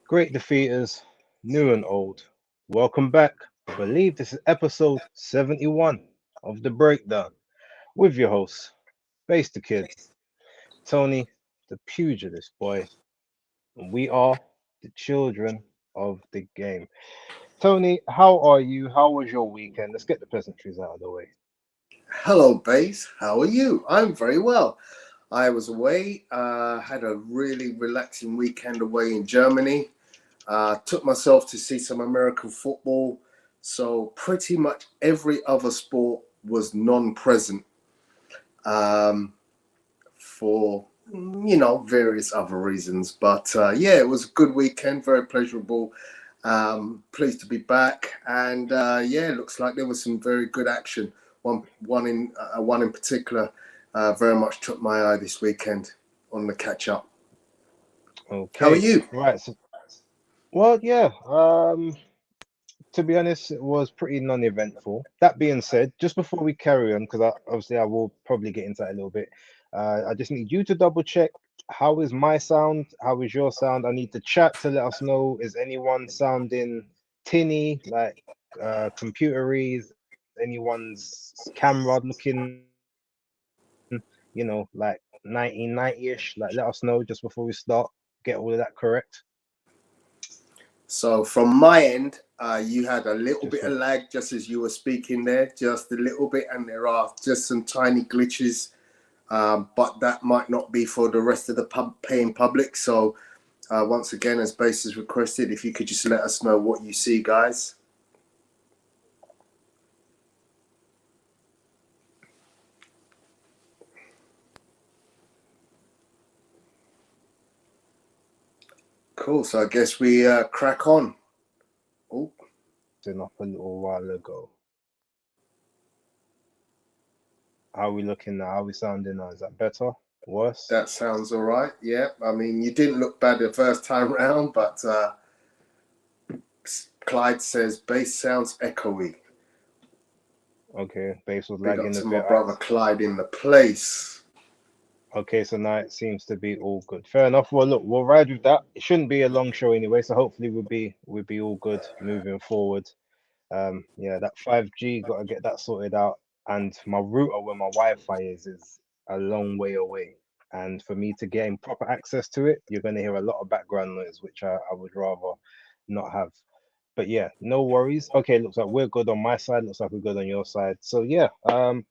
Great defeaters, new and old. Welcome back. I believe this is episode 71 of The Breakdown with your hosts, BaseDaKID, Tony, the Pugilist Boy, and we are the children of the game. Tony, how are you? How was your weekend? Let's get the pleasantries out of the way. Hello, Base. How are you? I'm very well. I was away, had a really relaxing weekend away in Germany. Took myself to see some American football. So, pretty much every other sport was non present um, for, various other reasons. But yeah, it was a good weekend, very pleasurable. Pleased to be back. And yeah, looks like there was some very good action. One in particular very much took my eye this weekend on the catch up. How are Okay, you? right. Well, yeah. To be honest, it was pretty non-eventful. That being said, just before we carry on, because obviously I will probably get into that a little bit, I just need you to double check how is my sound, how is your sound. I need the chat to let us know is anyone sounding tinny, like computery, is anyone's camera looking, like 1990-ish. Like let us know just before we start. Get all of that correct. So from my end, you had a Just little for bit of lag just as you were speaking there, just a little bit, and there are just some tiny glitches, but that might not be for the rest of the paying public. So once again, as Base has requested, if you could just let us know what you see, guys. Cool. So I guess we crack on. Oh, enough a little while ago. How are we looking now? How are we sounding now? Is that better? Worse? that sounds all right. Yeah. I mean, you didn't look bad the first time round, but Clyde says bass sounds echoey. Okay, bass was Big up lagging a to my bit. brother Clyde in the place. Okay, so now it seems to be all good. Fair enough. Well, look, we'll ride with that. It shouldn't be a long show anyway, so hopefully we'll be all good moving forward. Yeah, that 5G got to get that sorted out, and my router where my Wi-Fi is a long way away. And for me to gain proper access to it, you're gonna hear a lot of background noise, which I would rather not have. But yeah, no worries. Okay, looks like we're good on my side. Looks like we're good on your side. So yeah,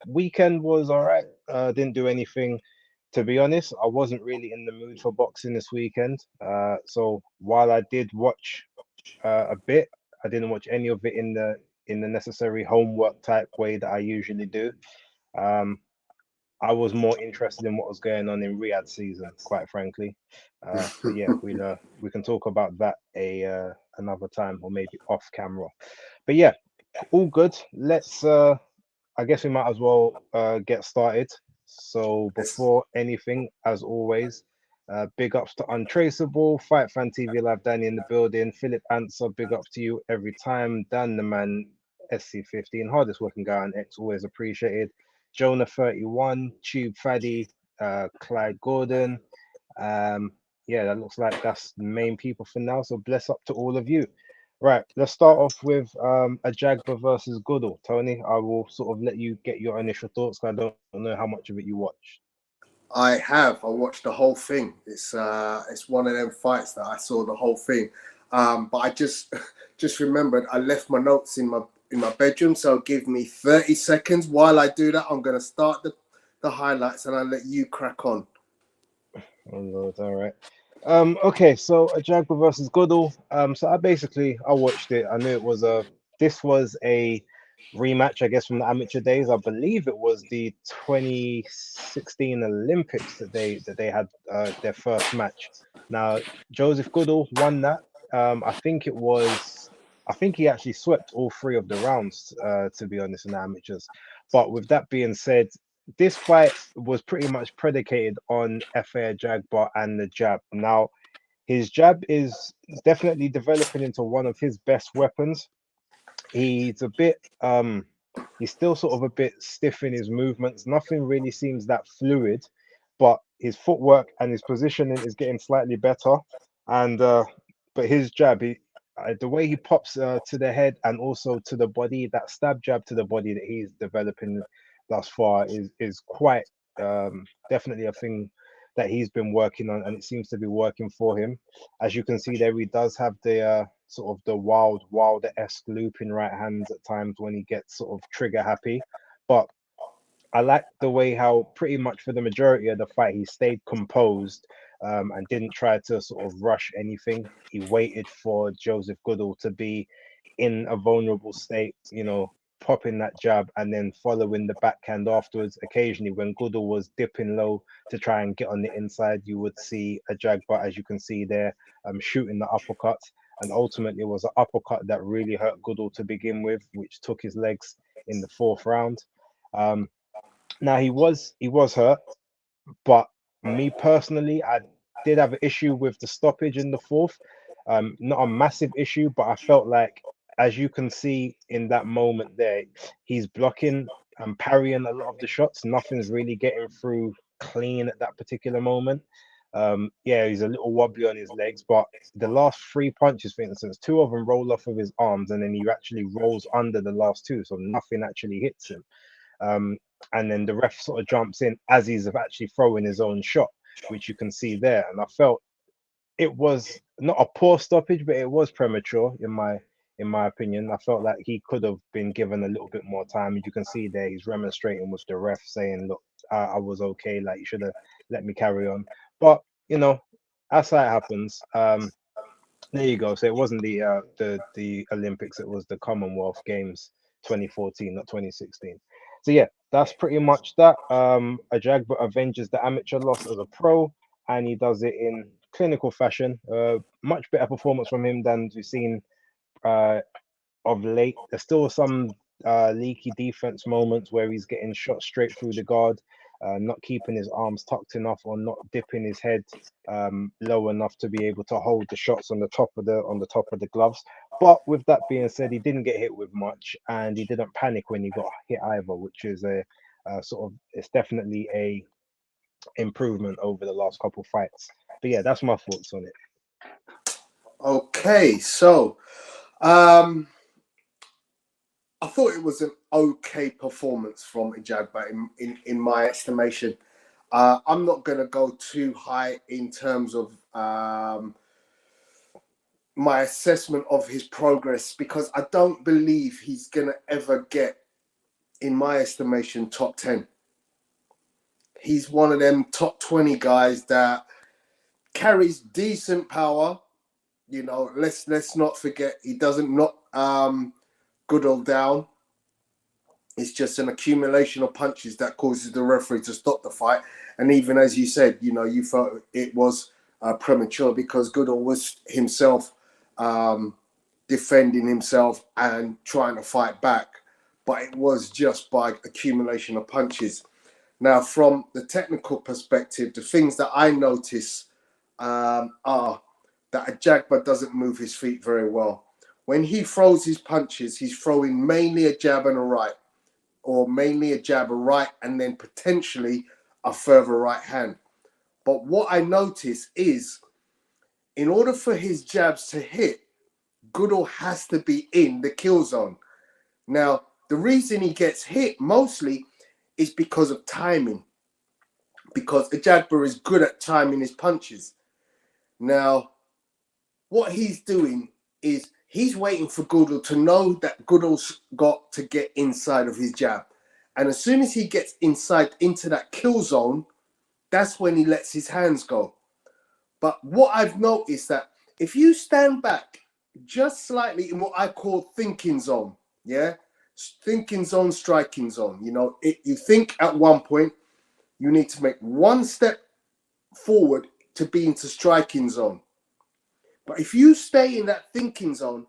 weekend was all right. Didn't do anything. To be honest, I wasn't really in the mood for boxing this weekend. So while I did watch a bit, I didn't watch any of it in the necessary homework type way that I usually do. Um, I was more interested in what was going on in Riyadh season, quite frankly. But yeah, we can talk about that another time or maybe off camera. But yeah, all good. Let's I guess we might as well get started. So Yes. before anything, as always, big ups to Untraceable, Fight Fan TV Live, Danny in the building, Philip Answer, big up to you every time. Dan the man, SC15, hardest working guy on X, always appreciated. Jonah 31, Tube Faddy, Clyde Gordon. Um, yeah, that looks like that's the main people for now. So bless up to all of you. Right, let's start off with Ajagba versus Goodall. Tony, I will sort of let you get your initial thoughts. 'Cause I don't know how much of it you watched. I have. I watched the whole thing. It's one of them fights that I saw the whole thing. But I just just remembered I left my notes in my bedroom. So give me 30 seconds. While I do that, I'm gonna start the highlights and I'll let you crack on. Oh Lord, all right. Okay, so Ajagba versus Goodall. So I watched it. I knew it was this was a rematch, I guess, from the amateur days. I believe it was the 2016 Olympics that they had their first match. Now, Joseph Goodall won that. I think he actually swept all three of the rounds, to be honest, in the amateurs. But with that being said, this fight was pretty much predicated on FA Jagba and the jab. Now, his jab is definitely developing into one of his best weapons. He's a bit he's still sort of a bit stiff in his movements. Nothing really seems that fluid, but his footwork and his positioning is getting slightly better. And but his jab, the way he pops to the head and also to the body, that stab jab to the body that he's developing thus far is quite definitely a thing that he's been working on, and it seems to be working for him. As you can see there, he does have the sort of the wilder-esque looping right hands at times when he gets sort of trigger happy, but I like the way how pretty much for the majority of the fight he stayed composed, and didn't try to sort of rush anything. He waited for Joseph Goodall to be in a vulnerable state, popping that jab and then following the backhand afterwards. Occasionally, when Goodall was dipping low to try and get on the inside, you would see Ajagba, as you can see there, shooting the uppercut. And ultimately, it was an uppercut that really hurt Goodall to begin with, which took his legs in the fourth round. Now he was hurt, but me personally, I did have an issue with the stoppage in the fourth. Not a massive issue, but I felt like, as you can see in that moment there, he's blocking and parrying a lot of the shots. Nothing's really getting through clean at that particular moment. Yeah, he's a little wobbly on his legs, but the last three punches, for instance, two of them roll off of his arms, and then he actually rolls under the last two, so nothing actually hits him. Um, and then the ref sort of jumps in as he's actually throwing his own shot, which you can see there. And I felt it was not a poor stoppage, but it was premature in my opinion. I felt like he could have been given a little bit more time. You can see there he's remonstrating with the ref, saying, "Look, I was okay. Like, you should have let me carry on." But that's how it happens. There you go. So it wasn't the Olympics; it was the Commonwealth Games 2014, not 2016. So yeah, that's pretty much that. Ajagba avenges the amateur loss as a pro, and he does it in clinical fashion. Much better performance from him than we've seen uh, of late. There's still some leaky defense moments where he's getting shot straight through the guard, not keeping his arms tucked enough or not dipping his head low enough to be able to hold the shots on the top of the gloves. But with that being said, he didn't get hit with much, and he didn't panic when he got hit either, which is a sort of, it's definitely a improvement over the last couple fights. But yeah, that's my thoughts on it. Okay, so I thought it was an okay performance from Ajagba in my estimation. I'm not going to go too high in terms of my assessment of his progress, because I don't believe he's going to ever get, in my estimation, top 10. He's one of them top 20 guys that carries decent power. Let's not forget, he doesn't knock Goodall down. It's just an accumulation of punches that causes the referee to stop the fight. And even as you said, you felt it was premature because Goodall was himself defending himself and trying to fight back. But it was just by accumulation of punches. Now, from the technical perspective, the things that I notice are that Ajagba doesn't move his feet very well. When he throws his punches, he's throwing mainly a jab and a right, or mainly a jab, a right, and then potentially a further right hand. But what I notice is, in order for his jabs to hit, Goodall has to be in the kill zone. Now, the reason he gets hit mostly is because of timing, because Ajagba is good at timing his punches. Now, what he's doing is he's waiting for Goodall to know that Goodall's got to get inside of his jab. And as soon as he gets inside into that kill zone, that's when he lets his hands go. But what I've noticed that if you stand back just slightly in what I call thinking zone, thinking zone, striking zone, you think at one point you need to make one step forward to be into striking zone. But if you stay in that thinking zone,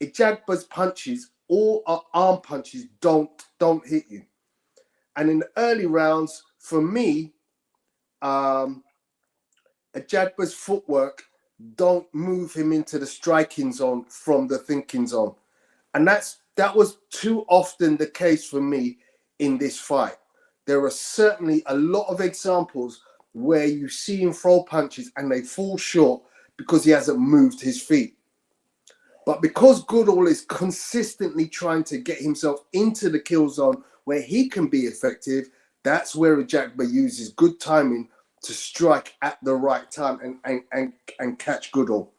Ajagba's punches, all arm punches, don't hit you. And in the early rounds, for me, Ajagba's footwork don't move him into the striking zone from the thinking zone. And that was too often the case for me in this fight. There are certainly a lot of examples where you see him throw punches and they fall short because he hasn't moved his feet. But because Goodall is consistently trying to get himself into the kill zone where he can be effective, that's where Ajagba uses good timing to strike at the right time and catch Goodall.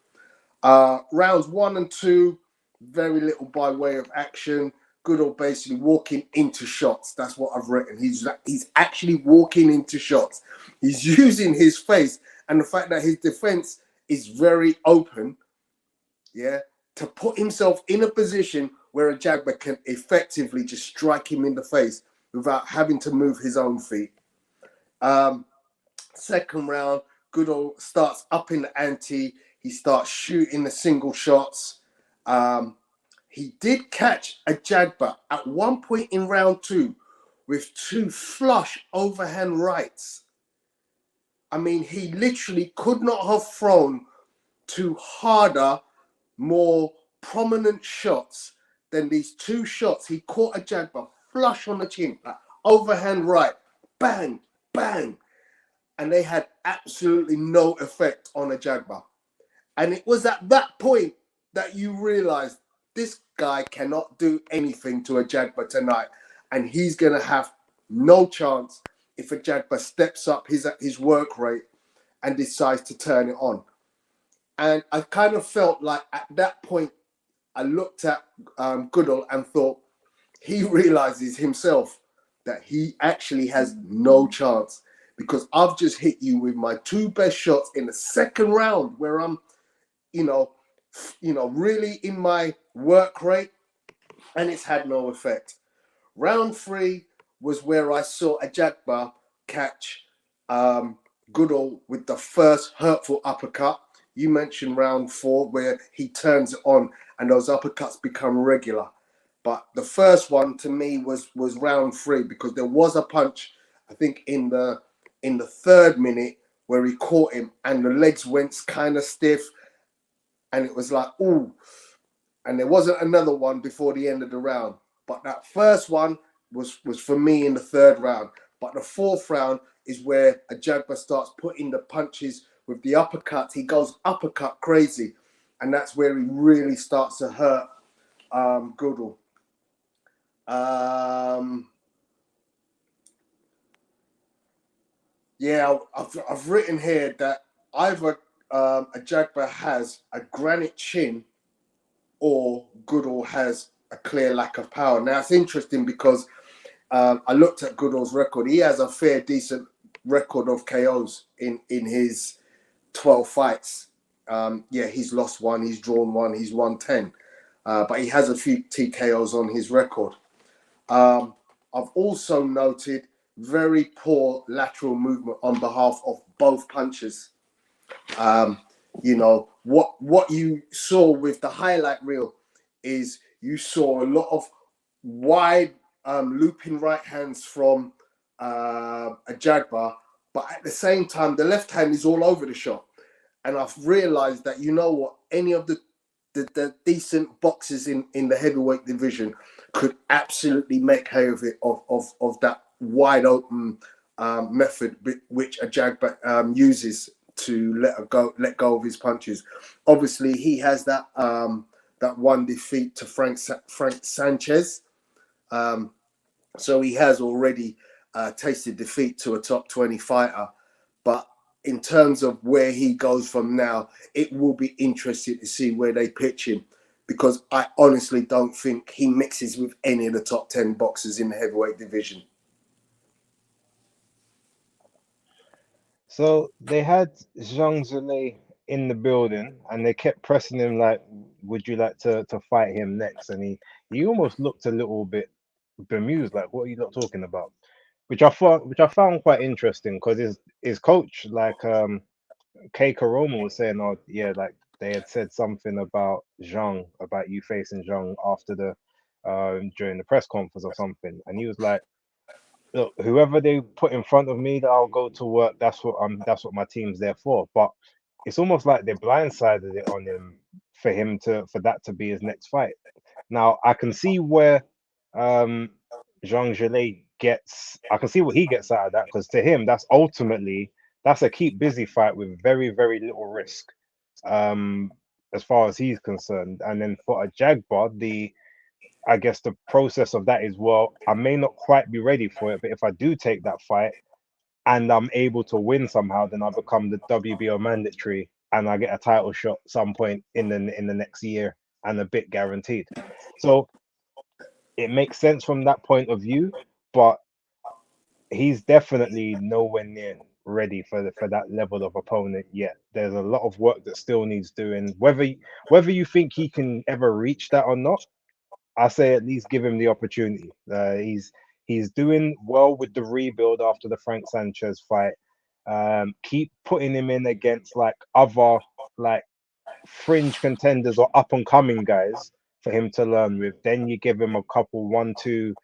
Rounds 1 and 2, very little by way of action. Goodall basically walking into shots. That's what I've written. He's actually walking into shots. He's using his face and the fact that his defense is very open, yeah, to put himself in a position where Ajagba can effectively just strike him in the face without having to move his own feet. Second round, Goodall starts up in the ante. He starts shooting the single shots. He did catch Ajagba at one point in round 2 with 2 flush overhand rights. I mean, he literally could not have thrown 2 harder, more prominent shots than these 2 shots. He caught Ajagba flush on the chin, like overhand right, bang, bang. And they had absolutely no effect on Ajagba. And it was at that point that you realized this guy cannot do anything to Ajagba tonight. And he's going to have no chance if Ajagba steps up his work rate and decides to turn it on. And I kind of felt like at that point, I looked at Goodall and thought he realizes himself that he actually has no chance, because I've just hit you with my 2 best shots in the second round where I'm, really in my work rate, and it's had no effect. Round 3 was where I saw Ajagba catch Goodall with the first hurtful uppercut. You mentioned round 4 where he turns it on and those uppercuts become regular. But the first one to me was round 3, because there was a punch, I think in the 3rd minute, where he caught him and the legs went kind of stiff, and it was like, ooh. And there wasn't another one before the end of the round. But that first one was for me in the 3rd round. But the 4th round is where Ajagba starts putting the punches with the uppercut. He goes uppercut crazy. And that's where he really starts to hurt Goodall. Yeah, I've written here that either Ajagba has a granite chin or Goodall has a clear lack of power. Now, it's interesting because I looked at Goodall's record. He has a fair, decent record of KOs in his 12 fights. He's lost 1, he's drawn 1, he's won 10. But he has a few TKOs on his record. I've also noted very poor lateral movement on behalf of both punchers. What you saw with the highlight reel is you saw a lot of wide looping right hands from Ajagba, but at the same time, the left hand is all over the shop. And I've realized that, any of the decent boxers in the heavyweight division could absolutely make hay of it, of that wide open method which Ajagba uses to let go of his punches. Obviously, he has that one defeat to Frank Sanchez, so he has already tasted defeat to a top 20 fighter. But in terms of where he goes from now, it will be interesting to see where they pitch him, because I honestly don't think he mixes with any of the top 10 boxers in the heavyweight division. So they had Zhang Zhilei in the building, and they kept pressing him like, "Would you like to fight him next?" And he almost looked a little bit bemused, like, "What are you not talking about?" Which I found quite interesting, because his coach, like Kei Karoma, was saying, "Oh yeah, like they had said something about Zhang, about you facing Zhang after the during the press conference or something," and he was like, "Look, whoever they put in front of me, that I'll go to work. That's what my team's there for." But it's almost like they blindsided it on him for that to be his next fight. Now I can see where Jean Gelet gets. I can see what he gets out of that, because to him that's ultimately that's a keep busy fight with very, very little risk. as far as he's concerned. And then for Ajagba, I guess the process of that is, well, I may not quite be ready for it, but if I do take that fight and I'm able to win somehow, then I become the WBO mandatory and I get a title shot some point in the next year and a bit guaranteed. So it makes sense from that point of view, but he's definitely nowhere near ready for that level of opponent yet. There's a lot of work that still needs doing. Whether you think he can ever reach that or not, I say at least give him the opportunity. He's doing well with the rebuild after the Frank Sanchez fight. Keep putting him in against like other like fringe contenders or up and coming guys for him to learn with. Then you give him a couple, one, two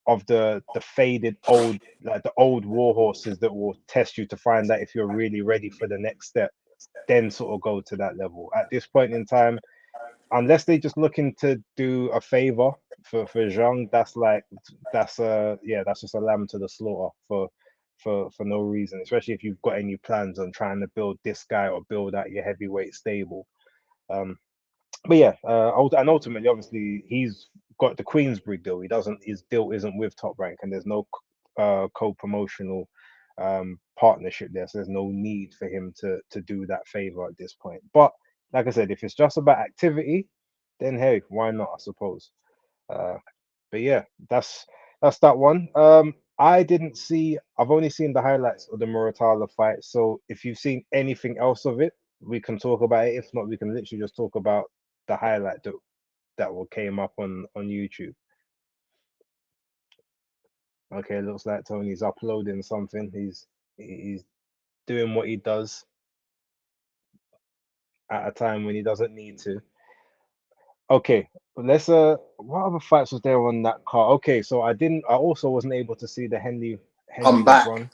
of the faded old, like the old war horses that will test you to find out if you're really ready for the next step. Then sort of go to that level. At this point in time, unless they just looking to do a favor for Zhang, that's just a lamb to the slaughter for no reason. Especially if you've got any plans on trying to build this guy or build out your heavyweight stable. But yeah, and ultimately, obviously, he's got the Queensbury deal. His deal isn't with Top Rank, and there's no co-promotional partnership there, so there's no need for him to do that favor at this point. But like I said, if it's just about activity, then hey, why not? I suppose. Uh, but yeah, that's that one. I didn't see. I've only seen the highlights of the Muratala fight. So if you've seen anything else of it, we can talk about it. If not, we can literally just talk about the highlight that will came up on YouTube. Okay, looks like Tony's uploading something. He's doing what he does at a time when he doesn't need to. Okay, let's what other fights was there on that card? Okay, so I also wasn't able to see the I'm Henley back. LeBron.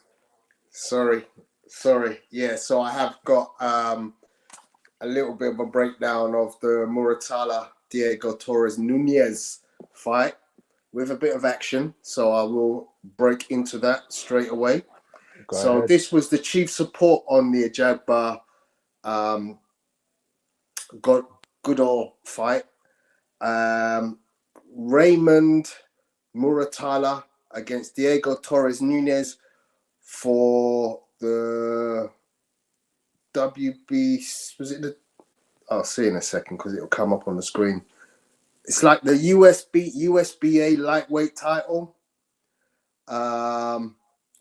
Sorry. Yeah, so I have got a little bit of a breakdown of the Muratala Diego Torres Nunez fight with a bit of action. So I will break into that straight away. Go So ahead. this was the chief support on the Ajagba um, Goodall fight. Raymond Muratala against Diego Torres Nunez for the WB. Was it the? I'll see in a second because it'll come up on the screen. It's like the USBA lightweight title. 18-0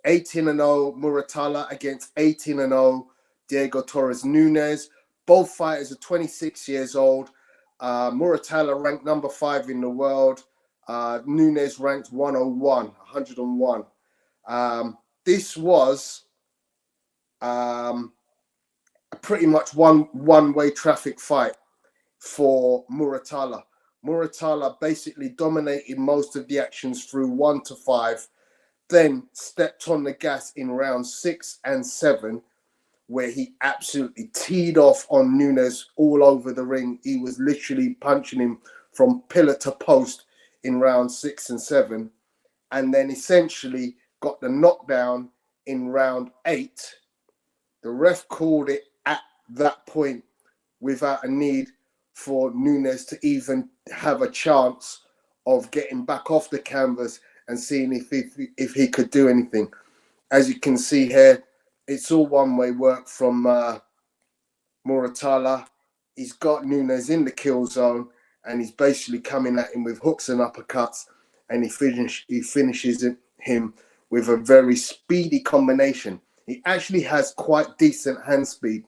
Muratala against 18-0 Diego Torres Nunez. Both fighters are 26 years old. Muratala ranked number 5 in the world. Nunez ranked 101. This was pretty much one-way traffic fight for Muratala. Muratala basically dominated most of the actions through 1 to 5, then stepped on the gas in round 6 and 7, where he absolutely teed off on Nunez all over the ring. He was literally punching him from pillar to post in round 6 and 7, and then essentially got the knockdown in round 8. The ref called it at that point without a need for Nunez to even have a chance of getting back off the canvas and seeing if he could do anything. As you can see here, it's all one-way work from Muratala. He's got Nunez in the kill zone, and he's basically coming at him with hooks and uppercuts, and he finishes him with a very speedy combination. He actually has quite decent hand speed.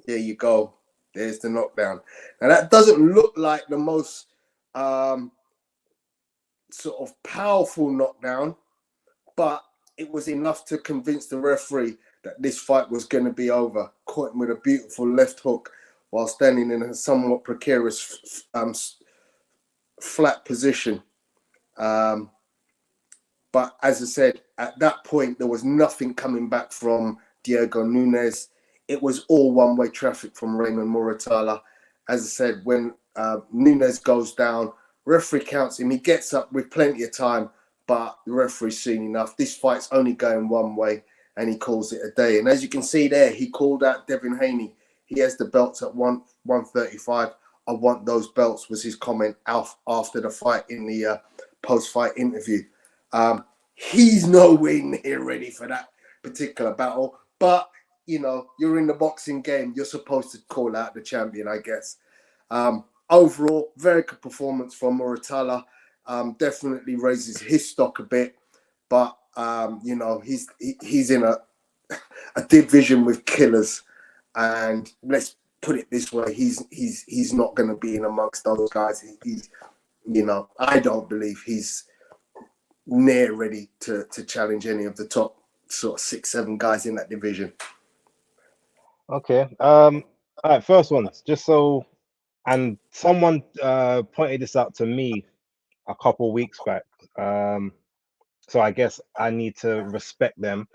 There you go. There's the knockdown. Now that doesn't look like the most sort of powerful knockdown, but it was enough to convince the referee that this fight was going to be over. Caught him with a beautiful left hook while standing in a somewhat precarious flat position. But as I said, at that point, there was nothing coming back from Diego Nunez. It was all one-way traffic from Raymond Muratala. As I said, when Nunez goes down, referee counts him. He gets up with plenty of time, but the referee's seen enough. This fight's only going one way, and he calls it a day. And as you can see there, he called out Devin Haney. he has the belts at 135. I want those belts, was his comment after the fight in the post-fight interview. He's nowhere near ready for that particular battle, but you know, you're in the boxing game, you're supposed to call out the champion, I guess. Overall, very good performance from Murala. Definitely raises his stock a bit, but you know, he's in a division with killers, and let's put it this way: he's not going to be in amongst those guys. He's, you know, I don't believe he's near ready to challenge any of the top sort of 6-7 guys in that division. Okay. All right. First one, just so, and someone pointed this out to me a couple weeks back. So I guess I need to respect them.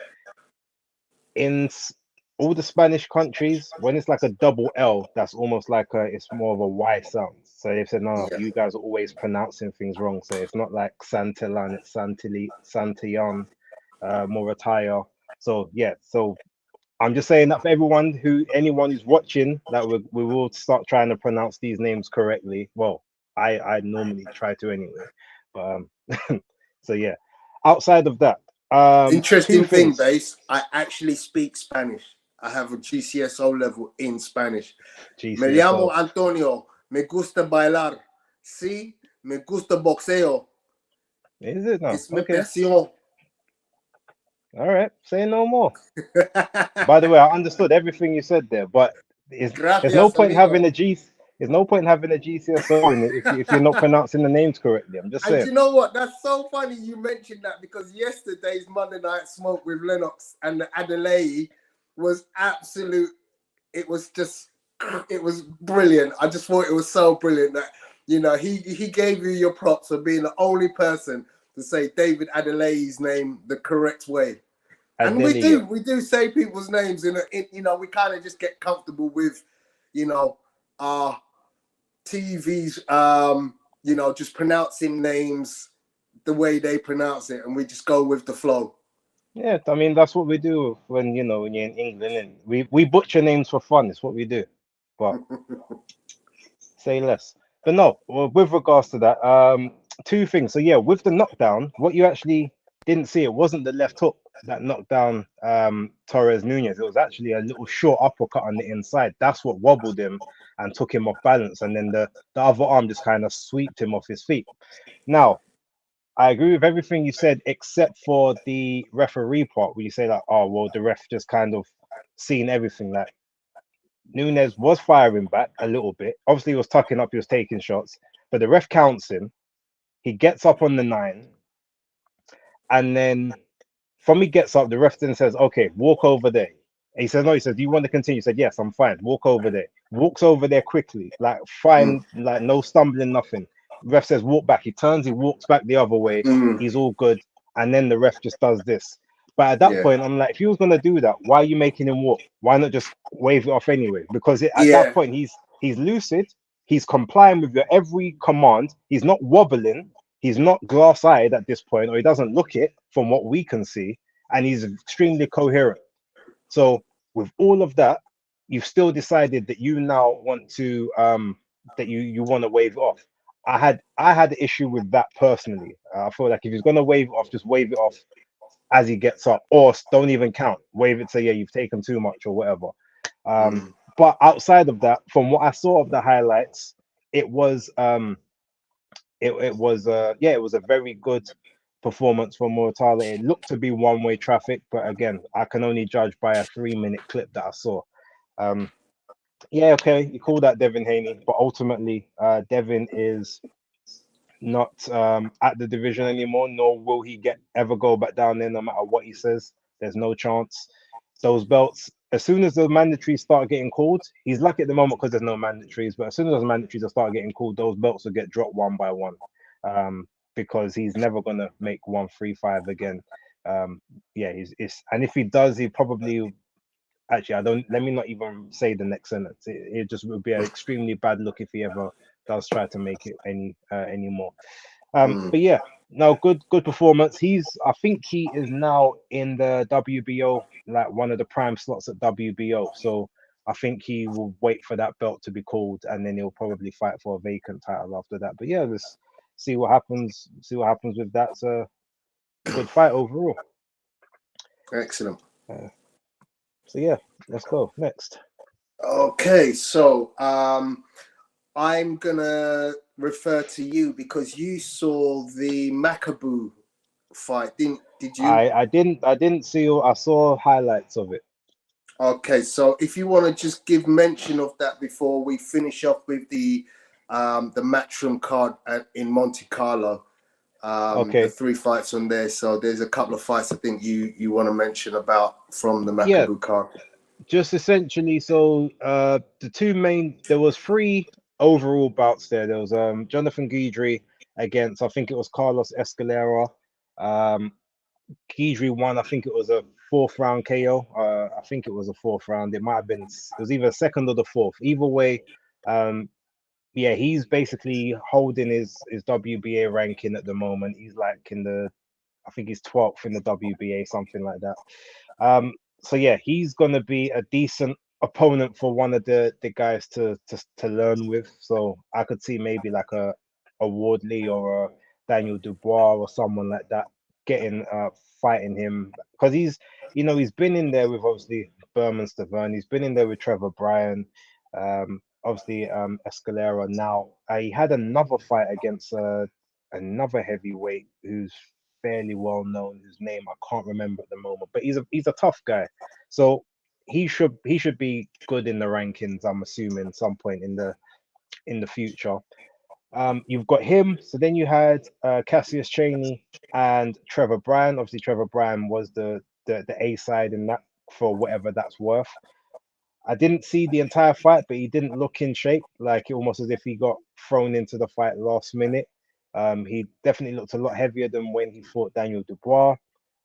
In all the Spanish countries, when it's like a double L, that's almost like it's more of a Y sound. So they've said, no, you guys are always pronouncing things wrong. So it's not like Santillan, it's Santillan, Morataya. So yeah, so I'm just saying that for anyone who's watching, that we will start trying to pronounce these names correctly. Well, I normally try to anyway. But so yeah. Outside of that, interesting thing, Base. I actually speak Spanish. I have a GCSO level in Spanish. GCSO. Me llamo Antonio. Me gusta bailar. Sí, me gusta boxeo. Is it now? Es mi pasión. All right, say no more. By the way, I understood everything you said there, but there's no point having a GCSO in it if you're not pronouncing the names correctly. I'm just saying. And you know what? That's so funny you mentioned that, because yesterday's Monday Night Smoke with Lennox and the Adelaide was absolute. It was brilliant. I just thought it was so brilliant that, you know, he gave you your props for being the only person to say David Adelaide's name the correct way. And we do say people's names in you know, we kind of just get comfortable with, you know, our TV's, you know, just pronouncing names the way they pronounce it, and we just go with the flow. Yeah, I mean, that's what we do when you're in England, and we butcher names for fun. It's what we do, but say less. But no, well, with regards to that, two things. So yeah, with the knockdown, what you actually didn't see, it wasn't the left hook that knocked down Torres Nunez. It was actually a little short uppercut on the inside. That's what wobbled him and took him off balance, and then the other arm just kind of swept him off his feet. Now, I agree with everything you said except for the referee part, where you say that, oh well, the ref just kind of seen everything. That Nunez was firing back a little bit. Obviously, he was tucking up, he was taking shots, but the ref counts him. He gets up on the 9, and then from he gets up, the ref then says, okay, walk over there. And he says, no, he says, do you want to continue? He said, yes, I'm fine. Walk over there. Walks over there quickly, like fine, like no stumbling, nothing. Ref says, walk back. He turns, he walks back the other way. He's all good. And then the ref just does this. But at that point, I'm like, if he was going to do that, why are you making him walk? Why not just wave it off anyway? Because at that point, he's lucid. He's complying with your every command. He's not wobbling. He's not glass-eyed at this point, or he doesn't look it from what we can see. And he's extremely coherent. So with all of that, you've still decided that you now want to, that you want to wave it off. I had an issue with that personally. I feel like if he's gonna wave it off, just wave it off as he gets up, or don't even count. Wave it, say, yeah, you've taken too much or whatever. But outside of that, from what I saw of the highlights, it was it was a very good performance from Murala. It looked to be one-way traffic, but again, I can only judge by a 3-minute clip that I saw. Yeah, okay, you call that Devin Haney, but ultimately, Devin is not at the division anymore, nor will he ever go back down there, no matter what he says. There's no chance. Those belts, as soon as the mandatories start getting called, he's lucky at the moment because there's no mandatories, but as soon as those mandatories start getting called, those belts will get dropped one by one, because he's never going to make 135 again. Yeah, and if he does, he probably... Actually, let me not even say the next sentence. It just would be an extremely bad look if he ever does try to make it anymore. But yeah, no, good performance. I think he is now in the WBO, like one of the prime slots at WBO. So I think he will wait for that belt to be called, and then he'll probably fight for a vacant title after that. But yeah, let's see what happens. See what happens with that. It's a good fight overall. Excellent. So yeah, let's go next. Okay, so I'm gonna refer to you because you saw the Macabu fight, did you? I didn't see. I saw highlights of it. Okay, so if you want to just give mention of that before we finish off with the Matchroom card in Monte Carlo, the Okay. 3 fights on there. So there's a couple of fights I think you want to mention about from the Yeah, Macabu card. just essentially. So the two main. There was three overall bouts there. There was Jonathan Guidry against, I think it was Carlos Escalera. Um, Guidry won. I think it was a fourth round KO. I think it was a fourth round. It might have been. It was either second or the fourth. Either way, um, yeah, he's basically holding his WBA ranking at the moment. He's like in the, I think he's 12th in the WBA, something like that. So yeah, he's gonna be a decent opponent for one of the guys to learn with. So I could see maybe like a Wardley or a Daniel Dubois or someone like that getting fighting him, because he's been in there with obviously Berman Stavern, he's been in there with Trevor Bryan, obviously Escalera now. He had another fight against another heavyweight who's fairly well known, whose name I can't remember at the moment, but he's a tough guy. So he should be good in the rankings, I'm assuming, some point in the future. You've got him. So then you had Cassius Chaney and Trevor Bryan. Obviously, Trevor Bryan was the A side in that, for whatever that's worth. I didn't see the entire fight, but he didn't look in shape, like almost as if he got thrown into the fight last minute. He definitely looked a lot heavier than when he fought Daniel Dubois.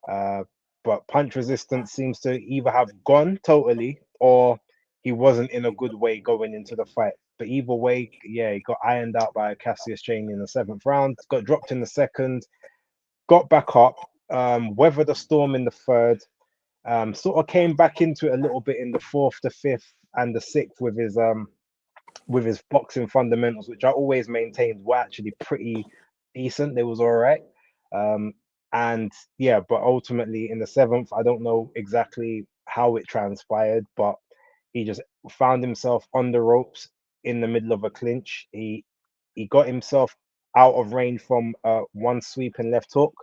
Uh, but punch resistance seems to either have gone totally, or he wasn't in a good way going into the fight. But either way, yeah, he got ironed out by Cassius Chaney in the seventh round, got dropped in the second, got back up, weathered the storm in the third, sort of came back into it a little bit in the fourth, the fifth, and the sixth with his boxing fundamentals, which I always maintained were actually pretty decent. They was all right. Um, and yeah, but ultimately in the seventh, I don't know exactly how it transpired, but he just found himself on the ropes in the middle of a clinch. He got himself out of range from one sweep and left hook.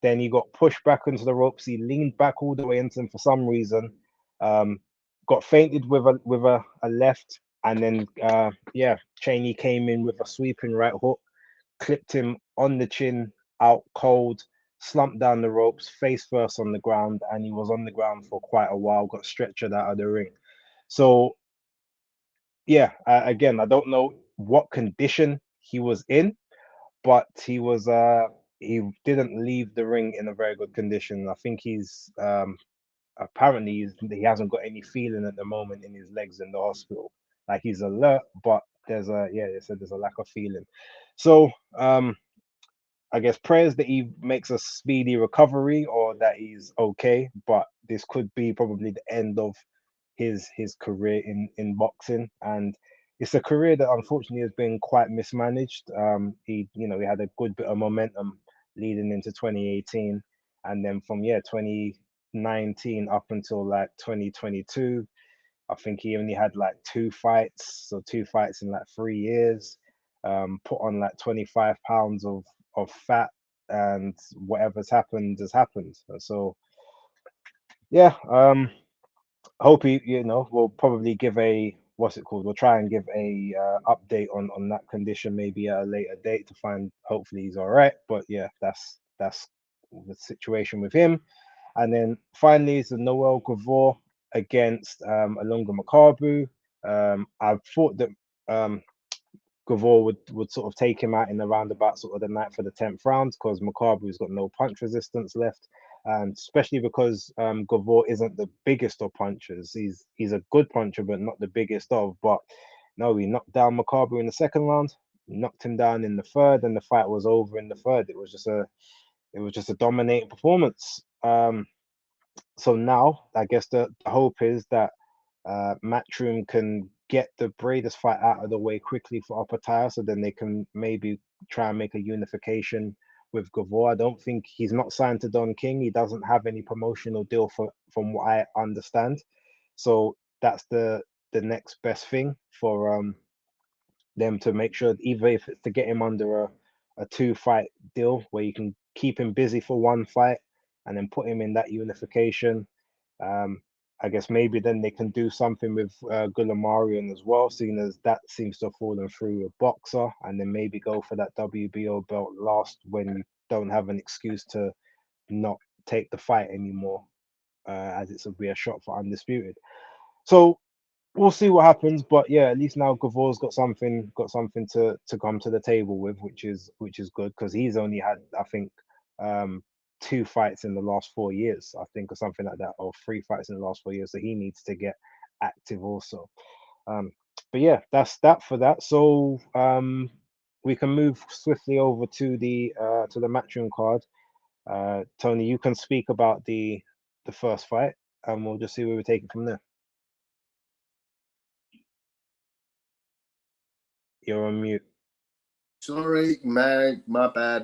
Then he got pushed back into the ropes. He leaned back all the way into him for some reason. Um, got fainted with a left, and then yeah, Cheney came in with a sweeping right hook, clipped him on the chin, out cold, slumped down the ropes, face first on the ground, and he was on the ground for quite a while. Got stretchered out of the ring. So yeah, again, I don't know what condition he was in, but he didn't leave the ring in a very good condition. I think he's apparently he hasn't got any feeling at the moment in his legs in the hospital. Like he's alert, but they said there's a lack of feeling. So I guess prayers that he makes a speedy recovery or that he's okay, but this could be probably the end of his career in boxing, and it's a career that unfortunately has been quite mismanaged. He had a good bit of momentum leading into 2018, and then from 2019 up until like 2022, I think he only had like two fights in like 3 years. Put on like 25 pounds of fat, and whatever's happened has happened. So yeah, hope we'll probably give a, what's it called, we'll try and give a update on that condition maybe at a later date to find, hopefully he's all right. But yeah, that's the situation with him. And then finally is the Noel Gavor against Alunga Makabu. I thought that Gavor would sort of take him out in the roundabout sort of the night for the 10th round, because Makabu's got no punch resistance left, and especially because Gavor isn't the biggest of punchers. He's a good puncher, but not the biggest of. But no, he knocked down Makabu in the second round, knocked him down in the third, and the fight was over in the third. It was just a dominating performance. So now I guess the hope is that Matchroom can get the Breeders' fight out of the way quickly for Upper Tier, so then they can maybe try and make a unification with Gavor. I don't think he's not signed to Don King. He doesn't have any promotional deal from what I understand. So that's the next best thing for them to make sure, either if it's to get him under a 2-fight deal where you can keep him busy for 1 fight and then put him in that unification. Um, I guess maybe then they can do something with Gulamarian as well, seeing as that seems to have fallen through a boxer, and then maybe go for that WBO belt last when you don't have an excuse to not take the fight anymore, as it's a be a shot for undisputed. So we'll see what happens, but yeah, at least now Gavor's got something to come to the table with, which is good, because he's only had, I think, um 2 fights in the last 4 years, I think, or something like that, or 3 fights in the last 4 years. So he needs to get active also. Um, but yeah, that's that for that. So we can move swiftly over to the matchroom card. Tony, you can speak about the first fight, and we'll just see where we take it from there. You're on mute. Sorry, man, my bad.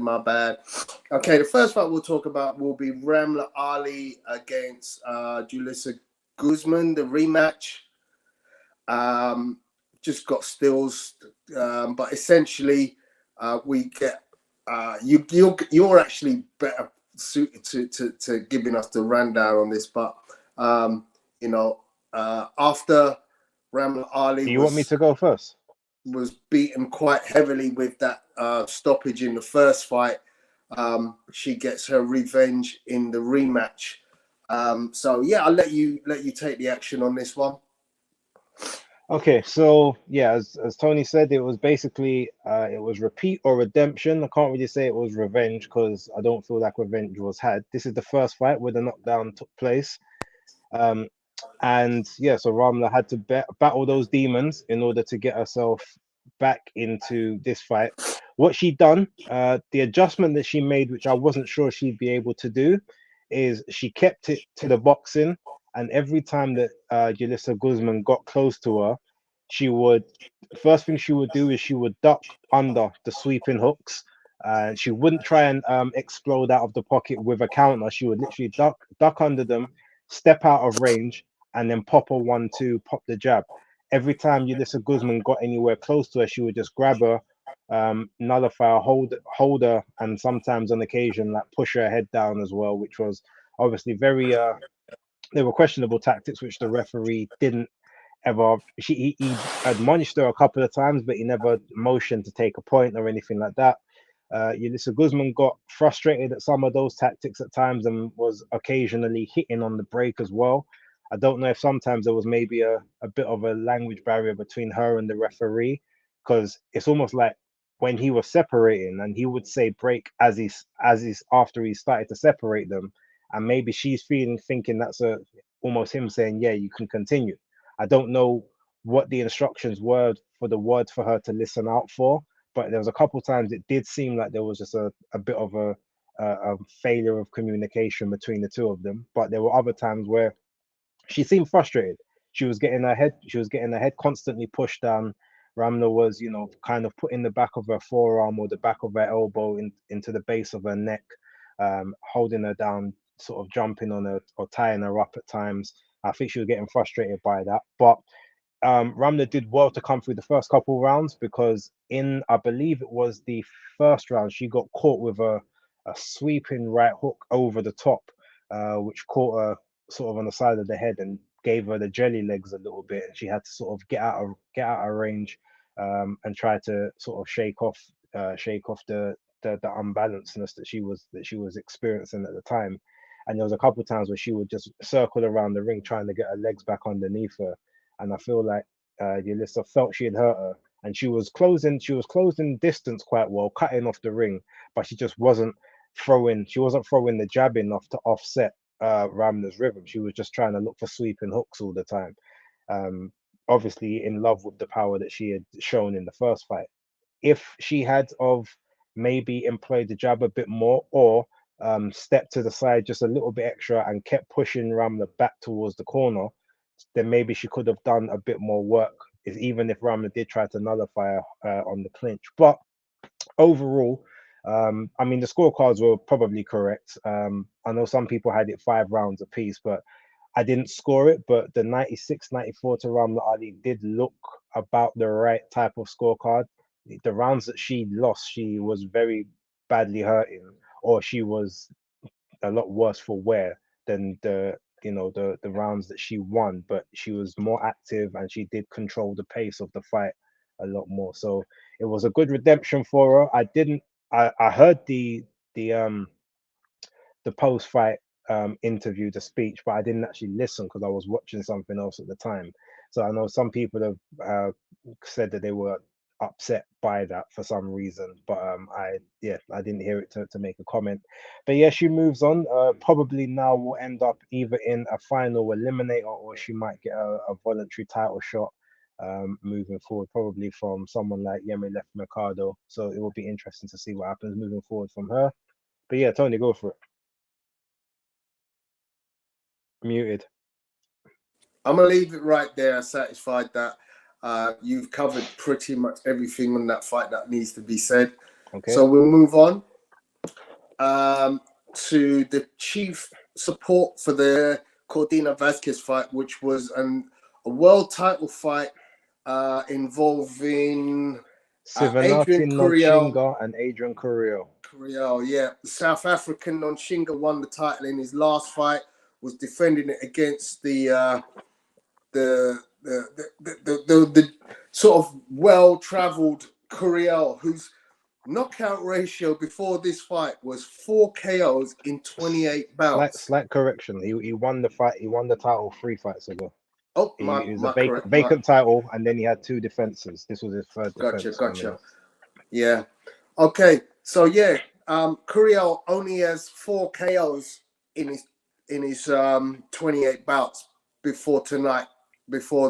Okay, the first fight we'll talk about will be Ramla Ali against Julissa Guzman, the rematch. Just got stills, but essentially, we get you're actually better suited to giving us the rundown on this. But you know, after Ramla Ali Do you want me to go first? was beaten quite heavily with that stoppage in the first fight, she gets her revenge in the rematch. So yeah, I'll let you take the action on this one. Okay, so yeah, as Tony said, it was basically it was repeat or redemption. I can't really say it was revenge because I don't feel like revenge was had. This is the first fight where the knockdown took place. Um, and yeah, so Ramla had to battle those demons in order to get herself back into this fight. What she done, the adjustment that she made, which I wasn't sure she'd be able to do, is she kept it to the boxing, and every time that Julissa Guzman got close to her, she would first thing she would do is she would duck under the sweeping hooks. And she wouldn't try and explode out of the pocket with a counter. She would literally duck under them, step out of range, and then pop a 1-2, pop the jab. Every time Julissa Guzman got anywhere close to her, she would just grab her, nullify her, hold her, and sometimes on occasion like push her head down as well, which was obviously very they were questionable tactics, which the referee didn't ever. He admonished her a couple of times, but he never motioned to take a point or anything like that. Julissa Guzman got frustrated at some of those tactics at times and was occasionally hitting on the break as well. I don't know if sometimes there was maybe a bit of a language barrier between her and the referee, because it's almost like when he was separating and he would say break as he's after he started to separate them, and maybe she's thinking that's almost him saying, yeah, you can continue. I don't know what the instructions were for the words for her to listen out for, but there was a couple of times it did seem like there was just a bit of a failure of communication between the two of them. But there were other times where she seemed frustrated. She was getting her head constantly pushed down. Ramla was, kind of putting the back of her forearm or the back of her elbow into the base of her neck, holding her down, sort of jumping on her or tying her up at times. I think she was getting frustrated by that. But Ramla did well to come through the first couple rounds, because I believe it was the first round, she got caught with a sweeping right hook over the top, which caught her sort of on the side of the head and gave her the jelly legs a little bit, and she had to sort of get out of range, and try to sort of shake off the unbalancedness that she was experiencing at the time. And there was a couple of times where she would just circle around the ring trying to get her legs back underneath her, and I feel like Yulissa felt she had hurt her, and she was closing distance quite well, cutting off the ring, but she wasn't throwing the jab enough to offset Ramla's rhythm. She was just trying to look for sweeping hooks all the time. Um, Obviously in love with the power that she had shown in the first fight. If she had of maybe employed the jab a bit more, or stepped to the side just a little bit extra and kept pushing Ramla back towards the corner, then maybe she could have done a bit more work, is even if Ramla did try to nullify her on the clinch. But overall, I mean, the scorecards were probably correct. I know some people had it 5 rounds apiece, but I didn't score it. But the 96-94 to Ramla Ali did look about the right type of scorecard. The rounds that she lost, she was very badly hurting, or she was a lot worse for wear than the rounds that she won. But she was more active and she did control the pace of the fight a lot more. So it was a good redemption for her. I heard the the post fight interview, the speech, but I didn't actually listen because I was watching something else at the time. So I know some people have said that they were upset by that for some reason, but I didn't hear it to make a comment. But yeah, she moves on. Probably now will end up either in a final eliminator, or she might get a voluntary title shot moving forward, probably from someone like Yemi Left Mercado. So it will be interesting to see what happens moving forward from her. But yeah, Tony, go for it. Muted. I'm gonna leave it right there. Satisfied that you've covered pretty much everything on that fight that needs to be said. Okay. So we'll move on to the chief support for the Cordina Vasquez fight, which was a world title fight involving Adrian Sivanati Curiel. Nonshinga and Adrian Curiel. Curiel, yeah. The South African Nonshinga won the title in his last fight, was defending it against the sort of well-traveled Curiel, whose knockout ratio before this fight was 4 KOs in 28 bouts. Slight correction. He won the fight. He won the title 3 fights ago. Oh, It was a vacant title, and then he had 2 defenses. This was his third defense. Gotcha. Yeah. Okay. So yeah, Curiel only has 4 KOs in his 28 bouts before